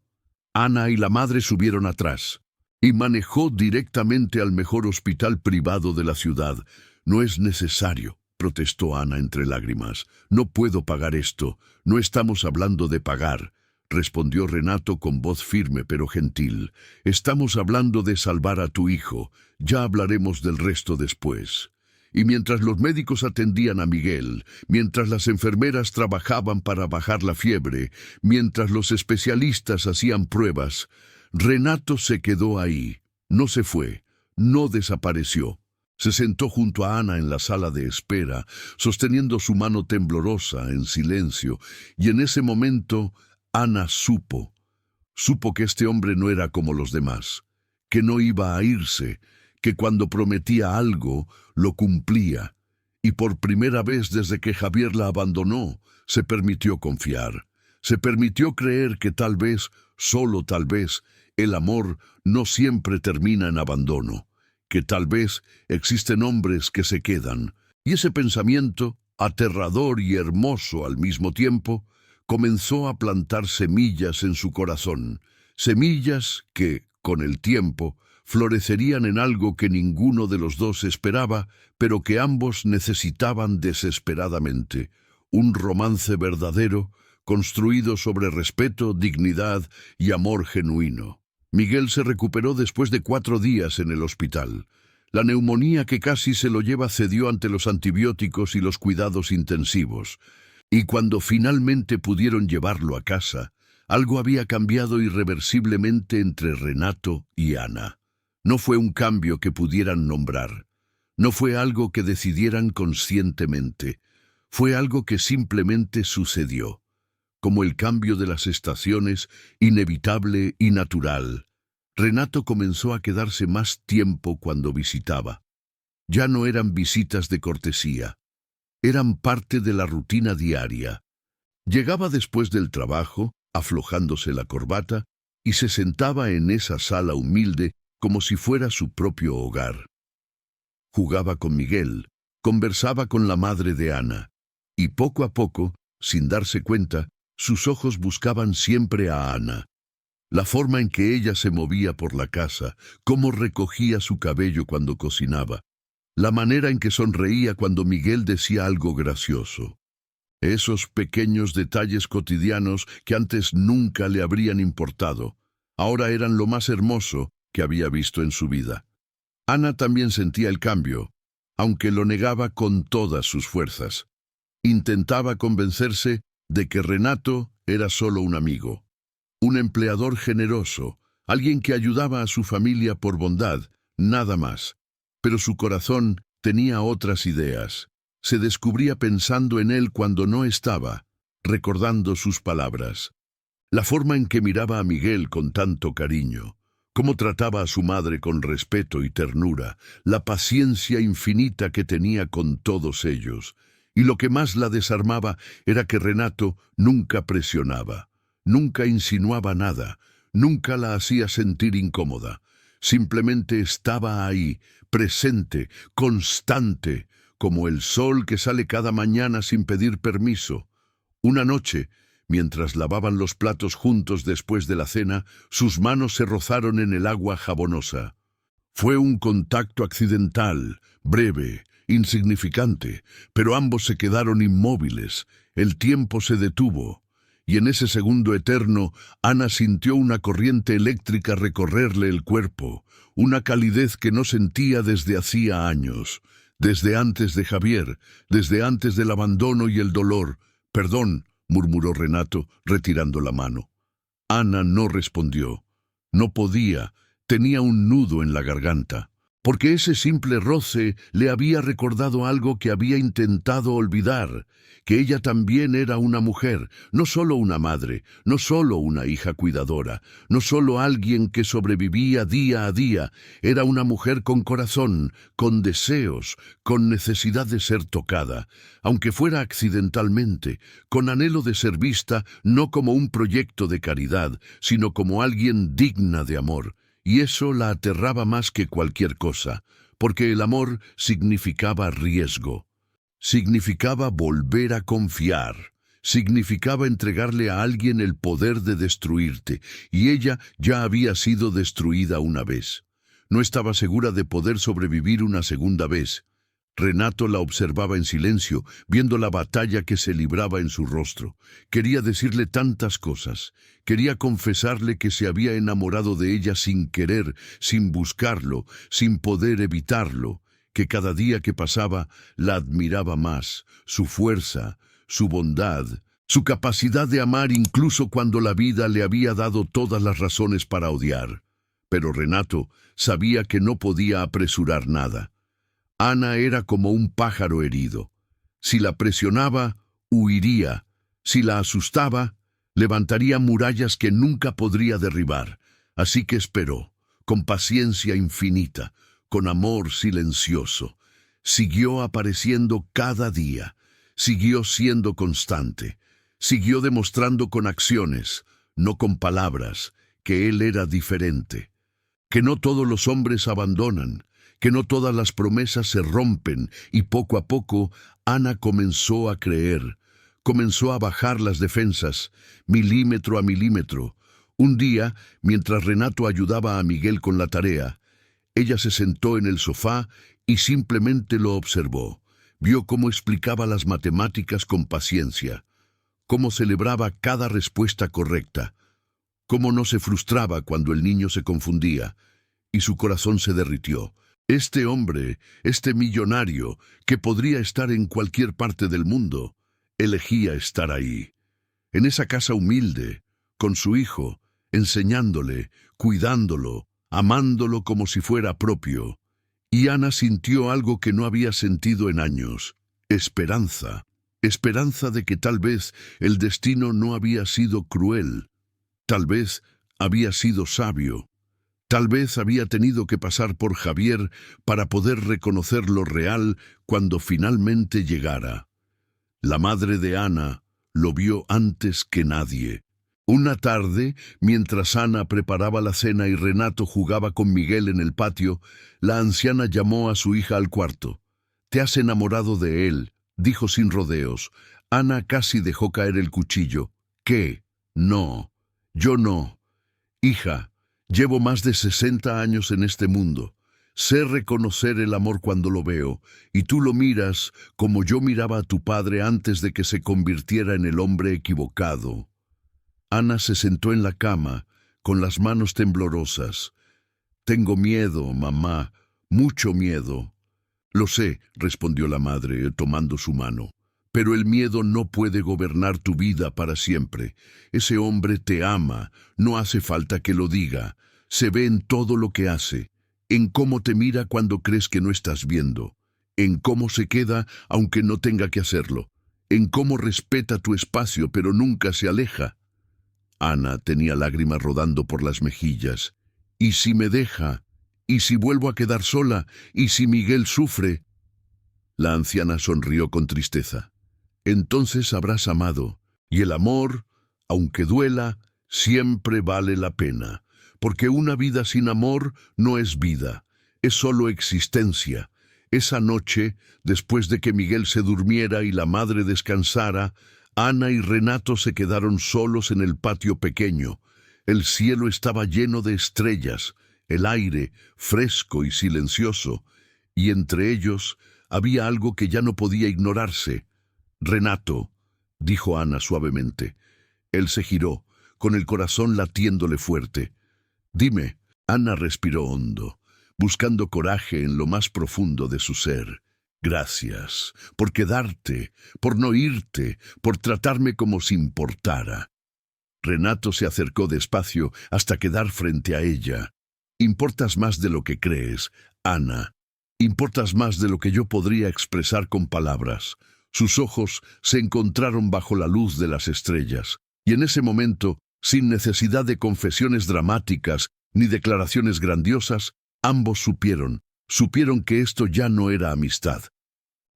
Ana y la madre subieron atrás y manejó directamente al mejor hospital privado de la ciudad. «No es necesario», protestó Ana entre lágrimas. «No puedo pagar esto. No estamos hablando de pagar», respondió Renato con voz firme pero gentil. «Estamos hablando de salvar a tu hijo. Ya hablaremos del resto después». Y mientras los médicos atendían a Miguel, mientras las enfermeras trabajaban para bajar la fiebre, mientras los especialistas hacían pruebas, Renato se quedó ahí. No se fue, no desapareció. Se sentó junto a Ana en la sala de espera, sosteniendo su mano temblorosa en silencio, y en ese momento Ana supo que este hombre no era como los demás, que no iba a irse, que cuando prometía algo, lo cumplía, y por primera vez desde que Javier la abandonó, se permitió confiar, se permitió creer que tal vez, solo tal vez, el amor no siempre termina en abandono, que tal vez existen hombres que se quedan, y ese pensamiento, aterrador y hermoso al mismo tiempo, comenzó a plantar semillas en su corazón, semillas que, con el tiempo, florecerían en algo que ninguno de los dos esperaba, pero que ambos necesitaban desesperadamente, un romance verdadero, construido sobre respeto, dignidad y amor genuino. Miguel se recuperó después de 4 días en el hospital. La neumonía que casi se lo lleva cedió ante los antibióticos y los cuidados intensivos. Y cuando finalmente pudieron llevarlo a casa, algo había cambiado irreversiblemente entre Renato y Ana. No fue un cambio que pudieran nombrar. No fue algo que decidieran conscientemente. Fue algo que simplemente sucedió. Como el cambio de las estaciones, inevitable y natural. Renato comenzó a quedarse más tiempo cuando visitaba. Ya no eran visitas de cortesía. Eran parte de la rutina diaria. Llegaba después del trabajo, aflojándose la corbata, y se sentaba en esa sala humilde como si fuera su propio hogar. Jugaba con Miguel, conversaba con la madre de Ana, y poco a poco, sin darse cuenta, sus ojos buscaban siempre a Ana. La forma en que ella se movía por la casa, cómo recogía su cabello cuando cocinaba, la manera en que sonreía cuando Miguel decía algo gracioso. Esos pequeños detalles cotidianos que antes nunca le habrían importado, ahora eran lo más hermoso que había visto en su vida. Ana también sentía el cambio, aunque lo negaba con todas sus fuerzas. Intentaba convencerse de que Renato era solo un amigo, un empleador generoso, alguien que ayudaba a su familia por bondad, nada más. Pero su corazón tenía otras ideas. Se descubría pensando en él cuando no estaba, recordando sus palabras. La forma en que miraba a Miguel con tanto cariño, cómo trataba a su madre con respeto y ternura, la paciencia infinita que tenía con todos ellos. Y lo que más la desarmaba era que Renato nunca presionaba, nunca insinuaba nada, nunca la hacía sentir incómoda. Simplemente estaba ahí, presente, constante, como el sol que sale cada mañana sin pedir permiso. Una noche, mientras lavaban los platos juntos después de la cena, sus manos se rozaron en el agua jabonosa. Fue un contacto accidental, breve, insignificante, pero ambos se quedaron inmóviles. El tiempo se detuvo, y en ese segundo eterno, Ana sintió una corriente eléctrica recorrerle el cuerpo, una calidez que no sentía desde hacía años, desde antes de Javier, desde antes del abandono y el dolor. «Perdón», murmuró Renato, retirando la mano. Ana no respondió. No podía, tenía un nudo en la garganta. porque ese simple roce le había recordado algo que había intentado olvidar, que ella también era una mujer, no solo una madre, no solo una hija cuidadora, no solo alguien que sobrevivía día a día, era una mujer con corazón, con deseos, con necesidad de ser tocada, aunque fuera accidentalmente, con anhelo de ser vista no como un proyecto de caridad, sino como alguien digna de amor. Y eso la aterraba más que cualquier cosa, porque el amor significaba riesgo, significaba volver a confiar, significaba entregarle a alguien el poder de destruirte, y ella ya había sido destruida una vez. No estaba segura de poder sobrevivir una segunda vez. Renato la observaba en silencio, viendo la batalla que se libraba en su rostro. Quería decirle tantas cosas. Quería confesarle que se había enamorado de ella sin querer, sin buscarlo, sin poder evitarlo, que cada día que pasaba la admiraba más, su fuerza, su bondad, su capacidad de amar incluso cuando la vida le había dado todas las razones para odiar. Pero Renato sabía que no podía apresurar nada. Ana era como un pájaro herido. Si la presionaba, huiría. Si la asustaba, levantaría murallas que nunca podría derribar. Así que esperó, con paciencia infinita, con amor silencioso. Siguió apareciendo cada día. Siguió siendo constante. Siguió demostrando con acciones, no con palabras, que él era diferente. Que no todos los hombres abandonan, que no todas las promesas se rompen, y poco a poco Ana comenzó a creer, comenzó a bajar las defensas, milímetro a milímetro. Un día, mientras Renato ayudaba a Miguel con la tarea, ella se sentó en el sofá y simplemente lo observó. Vio cómo explicaba las matemáticas con paciencia, cómo celebraba cada respuesta correcta, cómo no se frustraba cuando el niño se confundía, y su corazón se derritió. Este hombre, este millonario, que podría estar en cualquier parte del mundo, elegía estar ahí, en esa casa humilde, con su hijo, enseñándole, cuidándolo, amándolo como si fuera propio. Y Ana sintió algo que no había sentido en años: esperanza. Esperanza de que tal vez el destino no había sido cruel, tal vez había sido sabio. Tal vez había tenido que pasar por Javier para poder reconocer lo real cuando finalmente llegara. La madre de Ana lo vio antes que nadie. Una tarde, mientras Ana preparaba la cena y Renato jugaba con Miguel en el patio, la anciana llamó a su hija al cuarto. «Te has enamorado de él», dijo sin rodeos. Ana casi dejó caer el cuchillo. «¿Qué? No, yo no. Hija, llevo más de 60 años en este mundo. Sé reconocer el amor cuando lo veo, y tú lo miras como yo miraba a tu padre antes de que se convirtiera en el hombre equivocado». Ana se sentó en la cama, con las manos temblorosas. «Tengo miedo, mamá, mucho miedo». «Lo sé», respondió la madre, tomando su mano. «Pero el miedo no puede gobernar tu vida para siempre. Ese hombre te ama, no hace falta que lo diga. Se ve en todo lo que hace, en cómo te mira cuando crees que no estás viendo, en cómo se queda aunque no tenga que hacerlo, en cómo respeta tu espacio pero nunca se aleja». Ana tenía lágrimas rodando por las mejillas. «¿Y si me deja? ¿Y si vuelvo a quedar sola? ¿Y si Miguel sufre?» La anciana sonrió con tristeza. «Entonces habrás amado, y el amor, aunque duela, siempre vale la pena, porque una vida sin amor no es vida, es solo existencia». Esa noche, después de que Miguel se durmiera y la madre descansara, Ana y Renato se quedaron solos en el patio pequeño. El cielo estaba lleno de estrellas, el aire fresco y silencioso, y entre ellos había algo que ya no podía ignorarse. «Renato», dijo Ana suavemente. Él se giró, con el corazón latiéndole fuerte. «Dime». Ana respiró hondo, buscando coraje en lo más profundo de su ser. «Gracias por quedarte, por no irte, por tratarme como si importara». Renato se acercó despacio hasta quedar frente a ella. Importas más de lo que crees, Ana. Importas más de lo que yo podría expresar con palabras. Sus ojos se encontraron bajo la luz de las estrellas, y en ese momento, sin necesidad de confesiones dramáticas ni declaraciones grandiosas, ambos supieron que esto ya no era amistad.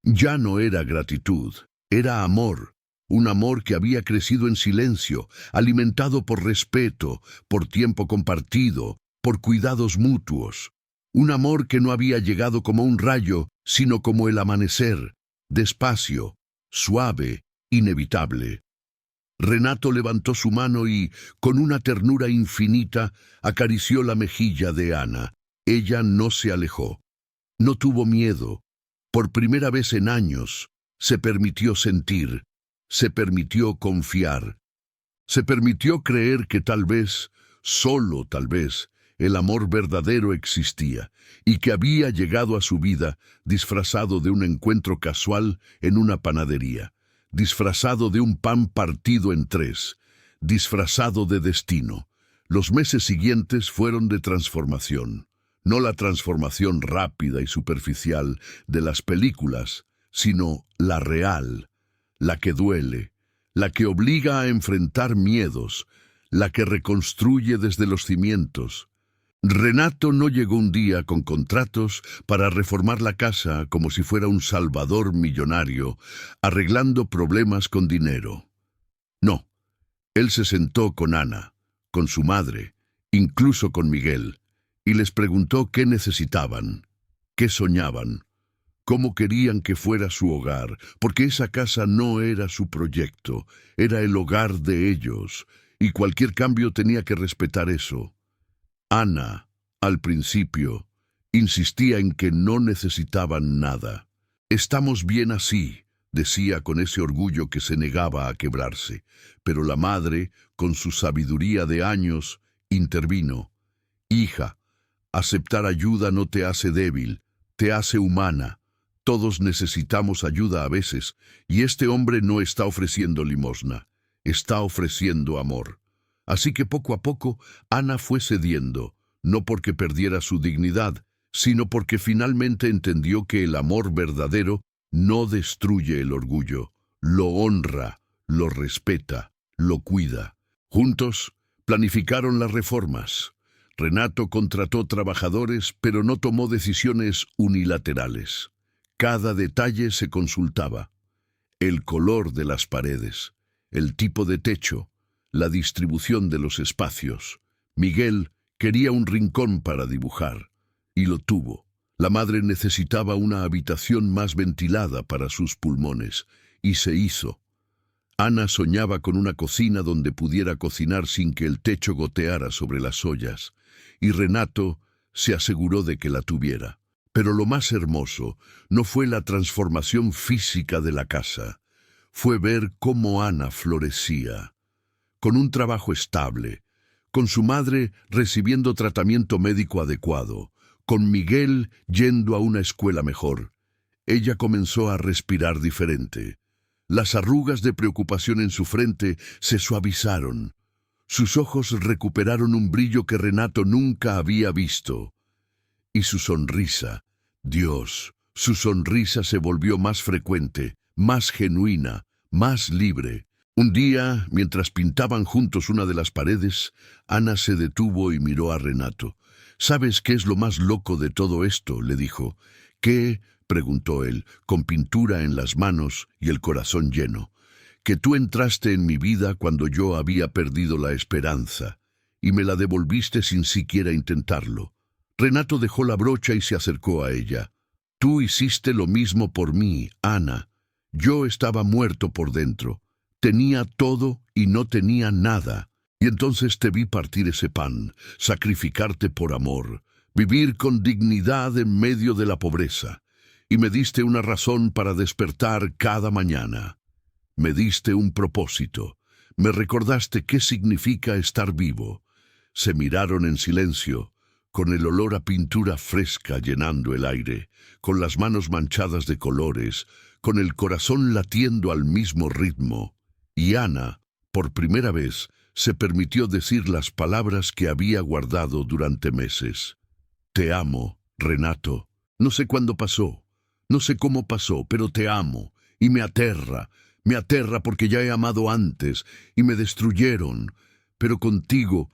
Ya no era gratitud, era amor. Un amor que había crecido en silencio, alimentado por respeto, por tiempo compartido, por cuidados mutuos. Un amor que no había llegado como un rayo, sino como el amanecer, despacio, suave, inevitable. Renato levantó su mano y, con una ternura infinita, acarició la mejilla de Ana. Ella no se alejó. No tuvo miedo. Por primera vez en años, se permitió sentir, se permitió confiar. Se permitió creer que tal vez, solo tal vez, el amor verdadero existía y que había llegado a su vida disfrazado de un encuentro casual en una panadería, disfrazado de un pan partido en tres, disfrazado de destino. Los meses siguientes fueron de transformación, no la transformación rápida y superficial de las películas, sino la real, la que duele, la que obliga a enfrentar miedos, la que reconstruye desde los cimientos. Renato no llegó un día con contratos para reformar la casa como si fuera un salvador millonario, arreglando problemas con dinero. No, él se sentó con Ana, con su madre, incluso con Miguel, y les preguntó qué necesitaban, qué soñaban, cómo querían que fuera su hogar, porque esa casa no era su proyecto, era el hogar de ellos, y cualquier cambio tenía que respetar eso. Ana, al principio, insistía en que no necesitaban nada. «Estamos bien así», decía con ese orgullo que se negaba a quebrarse, pero la madre, con su sabiduría de años, intervino. «Hija, aceptar ayuda no te hace débil, te hace humana. Todos necesitamos ayuda a veces, y este hombre no está ofreciendo limosna, está ofreciendo amor». Así que poco a poco Ana fue cediendo, no porque perdiera su dignidad, sino porque finalmente entendió que el amor verdadero no destruye el orgullo, lo honra, lo respeta, lo cuida. Juntos planificaron las reformas. Renato contrató trabajadores, pero no tomó decisiones unilaterales. Cada detalle se consultaba. El color de las paredes, el tipo de techo, la distribución de los espacios. Miguel quería un rincón para dibujar, y lo tuvo. La madre necesitaba una habitación más ventilada para sus pulmones, y se hizo. Ana soñaba con una cocina donde pudiera cocinar sin que el techo goteara sobre las ollas, y Renato se aseguró de que la tuviera. Pero lo más hermoso no fue la transformación física de la casa, fue ver cómo Ana florecía. Con un trabajo estable, con su madre recibiendo tratamiento médico adecuado, con Miguel yendo a una escuela mejor, ella comenzó a respirar diferente. Las arrugas de preocupación en su frente se suavizaron. Sus ojos recuperaron un brillo que Renato nunca había visto. Y su sonrisa, Dios, su sonrisa se volvió más frecuente, más genuina, más libre. Un día, mientras pintaban juntos una de las paredes, Ana se detuvo y miró a Renato. «¿Sabes qué es lo más loco de todo esto?», le dijo. «¿Qué?», preguntó él, con pintura en las manos y el corazón lleno. «Que tú entraste en mi vida cuando yo había perdido la esperanza, y me la devolviste sin siquiera intentarlo». Renato dejó la brocha y se acercó a ella. «Tú hiciste lo mismo por mí, Ana. Yo estaba muerto por dentro. Tenía todo y no tenía nada. Y entonces te vi partir ese pan, sacrificarte por amor, vivir con dignidad en medio de la pobreza. Y me diste una razón para despertar cada mañana. Me diste un propósito. Me recordaste qué significa estar vivo». Se miraron en silencio, con el olor a pintura fresca llenando el aire, con las manos manchadas de colores, con el corazón latiendo al mismo ritmo. Y Ana, por primera vez, se permitió decir las palabras que había guardado durante meses. Te amo, Renato. No sé cuándo pasó, no sé cómo pasó, pero te amo, y me aterra porque ya he amado antes, y me destruyeron, pero contigo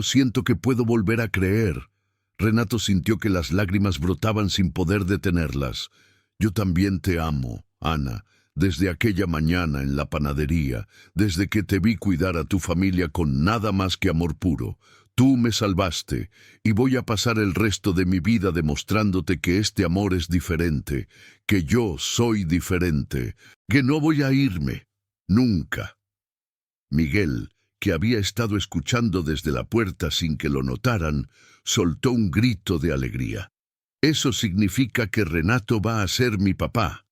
siento que puedo volver a creer. Renato sintió que las lágrimas brotaban sin poder detenerlas. Yo también te amo, Ana, desde aquella mañana en la panadería, desde que te vi cuidar a tu familia con nada más que amor puro. Tú me salvaste, y voy a pasar el resto de mi vida demostrándote que este amor es diferente, que yo soy diferente, que no voy a irme, nunca. Miguel, que había estado escuchando desde la puerta sin que lo notaran, soltó un grito de alegría. Eso significa que Renato va a ser mi papá.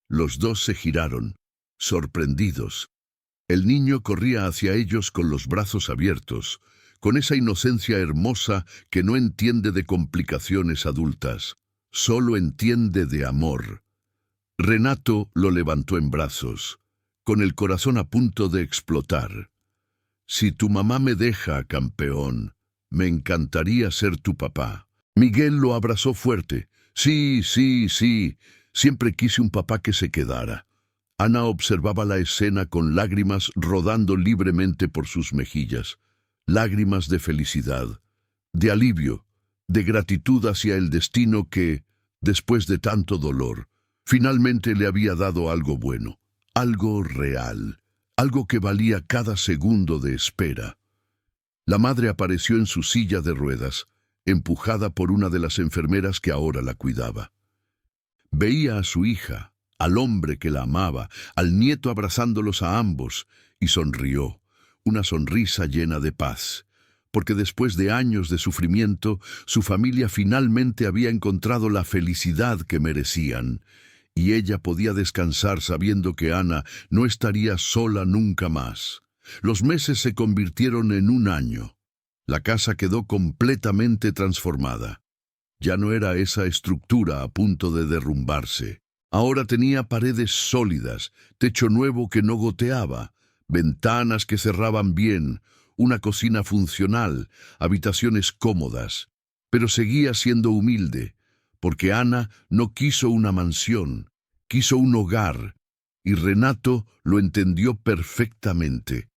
Los dos se giraron, sorprendidos. El niño corría hacia ellos con los brazos abiertos, con esa inocencia hermosa que no entiende de complicaciones adultas, solo entiende de amor. Renato lo levantó en brazos, con el corazón a punto de explotar. Si tu mamá me deja, campeón, me encantaría ser tu papá. Miguel lo abrazó fuerte. Sí, siempre quise un papá que se quedara. Ana observaba la escena con lágrimas rodando libremente por sus mejillas. Lágrimas de felicidad, de alivio, de gratitud hacia el destino que, después de tanto dolor, finalmente le había dado algo bueno, algo real, algo que valía cada segundo de espera. La madre apareció en su silla de ruedas, empujada por una de las enfermeras que ahora la cuidaba. Veía a su hija, al hombre que la amaba, al nieto abrazándolos a ambos, y sonrió, una sonrisa llena de paz, porque después de años de sufrimiento, su familia finalmente había encontrado la felicidad que merecían, y ella podía descansar sabiendo que Ana no estaría sola nunca más. Los meses se convirtieron en un año. La casa quedó completamente transformada. Ya no era esa estructura a punto de derrumbarse. Ahora tenía paredes sólidas, techo nuevo que no goteaba, ventanas que cerraban bien, una cocina funcional, habitaciones cómodas. Pero seguía siendo humilde, porque Ana no quiso una mansión, quiso un hogar, y Renato lo entendió perfectamente.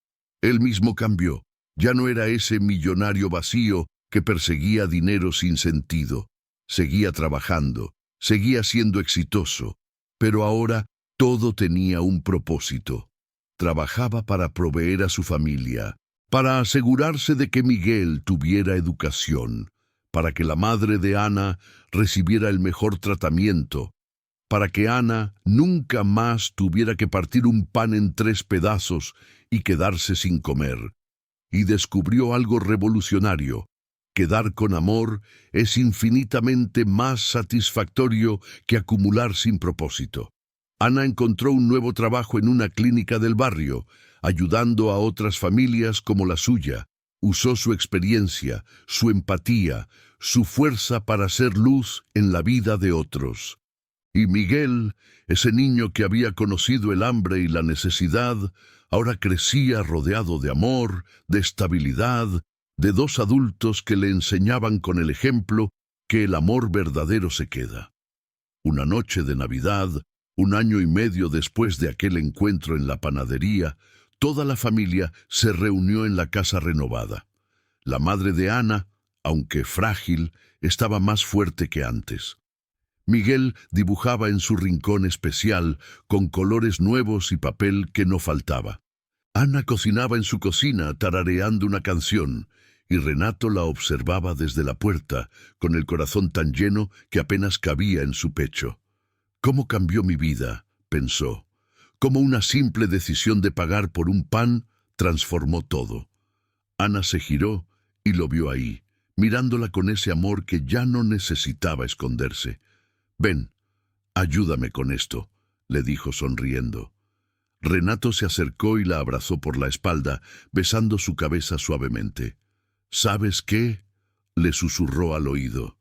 Él mismo cambió. Ya no era ese millonario vacío que perseguía dinero sin sentido. Seguía trabajando, seguía siendo exitoso, pero ahora todo tenía un propósito. Trabajaba para proveer a su familia, para asegurarse de que Miguel tuviera educación, para que la madre de Ana recibiera el mejor tratamiento, para que Ana nunca más tuviera que partir un pan en 3 pedazos y quedarse sin comer. Y descubrió algo revolucionario: que dar con amor es infinitamente más satisfactorio que acumular sin propósito. Ana encontró un nuevo trabajo en una clínica del barrio, ayudando a otras familias como la suya. Usó su experiencia, su empatía, su fuerza para hacer luz en la vida de otros. Y Miguel, ese niño que había conocido el hambre y la necesidad, ahora crecía rodeado de amor, de estabilidad, de 2 adultos que le enseñaban con el ejemplo que el amor verdadero se queda. Una noche de Navidad, 1 año y medio después de aquel encuentro en la panadería, toda la familia se reunió en la casa renovada. La madre de Ana, aunque frágil, estaba más fuerte que antes. Miguel dibujaba en su rincón especial, con colores nuevos y papel que no faltaba. Ana cocinaba en su cocina, tarareando una canción, y Renato la observaba desde la puerta, con el corazón tan lleno que apenas cabía en su pecho. «¿Cómo cambió mi vida?», pensó. «Cómo una simple decisión de pagar por un pan transformó todo». Ana se giró y lo vio ahí, mirándola con ese amor que ya no necesitaba esconderse. «Ven, ayúdame con esto», le dijo sonriendo. Renato se acercó y la abrazó por la espalda, besando su cabeza suavemente. «¿Sabes qué?», le susurró al oído.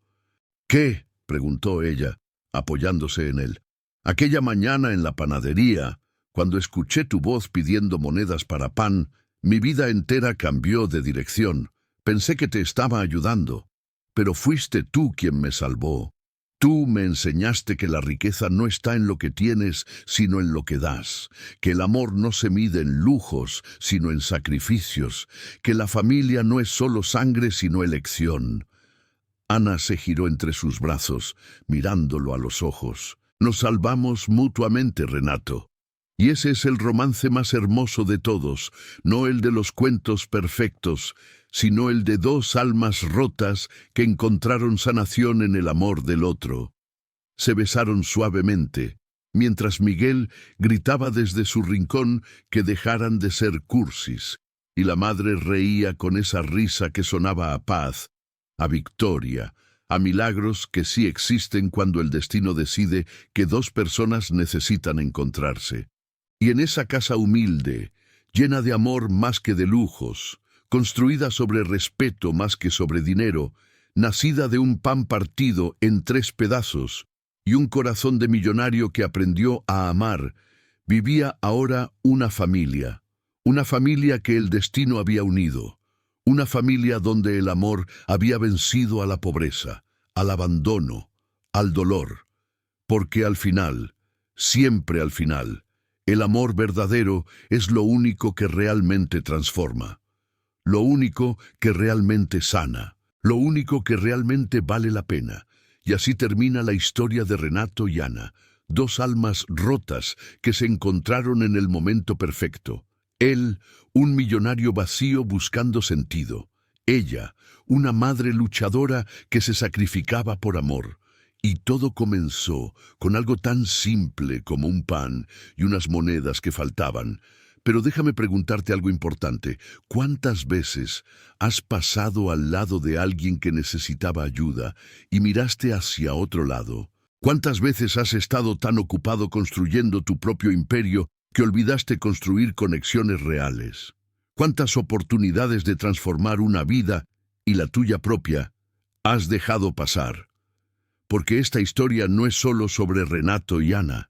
«¿Qué?», preguntó ella, apoyándose en él. «Aquella mañana en la panadería, cuando escuché tu voz pidiendo monedas para pan, Mi vida entera cambió de dirección. Pensé que te estaba ayudando, pero fuiste tú quien me salvó. Tú me enseñaste que la riqueza no está en lo que tienes, sino en lo que das, que el amor no se mide en lujos, sino en sacrificios, que la familia no es solo sangre, sino elección. Ana se giró entre sus brazos, mirándolo a los ojos. Nos salvamos mutuamente, Renato. Y ese es el romance más hermoso de todos, no el de los cuentos perfectos, sino el de dos almas rotas que encontraron sanación en el amor del otro. Se besaron suavemente, mientras Miguel gritaba desde su rincón que dejaran de ser cursis, y la madre reía con esa risa que sonaba a paz, a victoria, a milagros que sí existen cuando el destino decide que dos personas necesitan encontrarse. Y en esa casa humilde, llena de amor más que de lujos, construida sobre respeto más que sobre dinero, nacida de un pan partido en 3 pedazos y un corazón de millonario que aprendió a amar, vivía ahora una familia que el destino había unido, una familia donde el amor había vencido a la pobreza, al abandono, al dolor, porque al final, siempre al final, el amor verdadero es lo único que realmente transforma, lo único que realmente sana, lo único que realmente vale la pena. Y así termina la historia de Renato y Ana, dos almas rotas que se encontraron en el momento perfecto. Él, un millonario vacío buscando sentido. Ella, una madre luchadora que se sacrificaba por amor. Y todo comenzó con algo tan simple como un pan y unas monedas que faltaban. Pero déjame preguntarte algo importante. ¿Cuántas veces has pasado al lado de alguien que necesitaba ayuda y miraste hacia otro lado? ¿Cuántas veces has estado tan ocupado construyendo tu propio imperio que olvidaste construir conexiones reales? ¿Cuántas oportunidades de transformar una vida y la tuya propia has dejado pasar? Porque esta historia no es solo sobre Renato y Ana,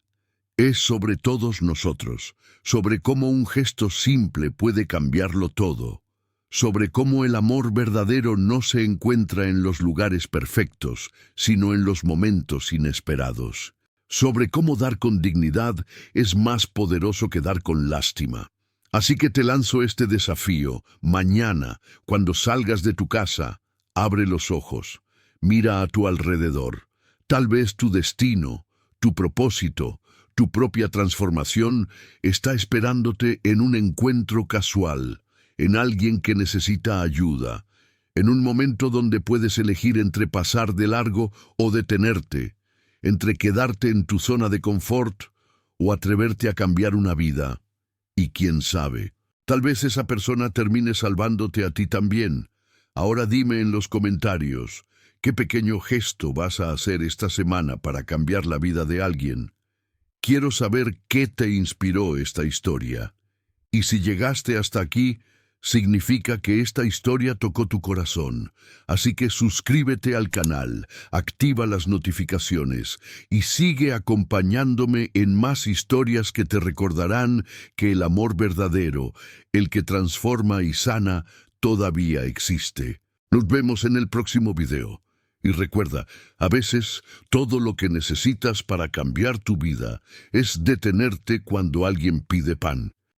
es sobre todos nosotros, sobre cómo un gesto simple puede cambiarlo todo, sobre cómo el amor verdadero no se encuentra en los lugares perfectos, sino en los momentos inesperados, sobre cómo dar con dignidad es más poderoso que dar con lástima. Así que te lanzo este desafío, mañana, cuando salgas de tu casa, abre los ojos, mira a tu alrededor. Tal vez tu destino, tu propósito, tu propia transformación está esperándote en un encuentro casual, en alguien que necesita ayuda, en un momento donde puedes elegir entre pasar de largo o detenerte, entre quedarte en tu zona de confort o atreverte a cambiar una vida. Y quién sabe, tal vez esa persona termine salvándote a ti también. Ahora dime en los comentarios, ¿qué pequeño gesto vas a hacer esta semana para cambiar la vida de alguien? Quiero saber qué te inspiró esta historia. Y si llegaste hasta aquí, significa que esta historia tocó tu corazón. Así que suscríbete al canal, activa las notificaciones y sigue acompañándome en más historias que te recordarán que el amor verdadero, el que transforma y sana, todavía existe. Nos vemos en el próximo video. Y recuerda, a veces todo lo que necesitas para cambiar tu vida es detenerte cuando alguien pide pan.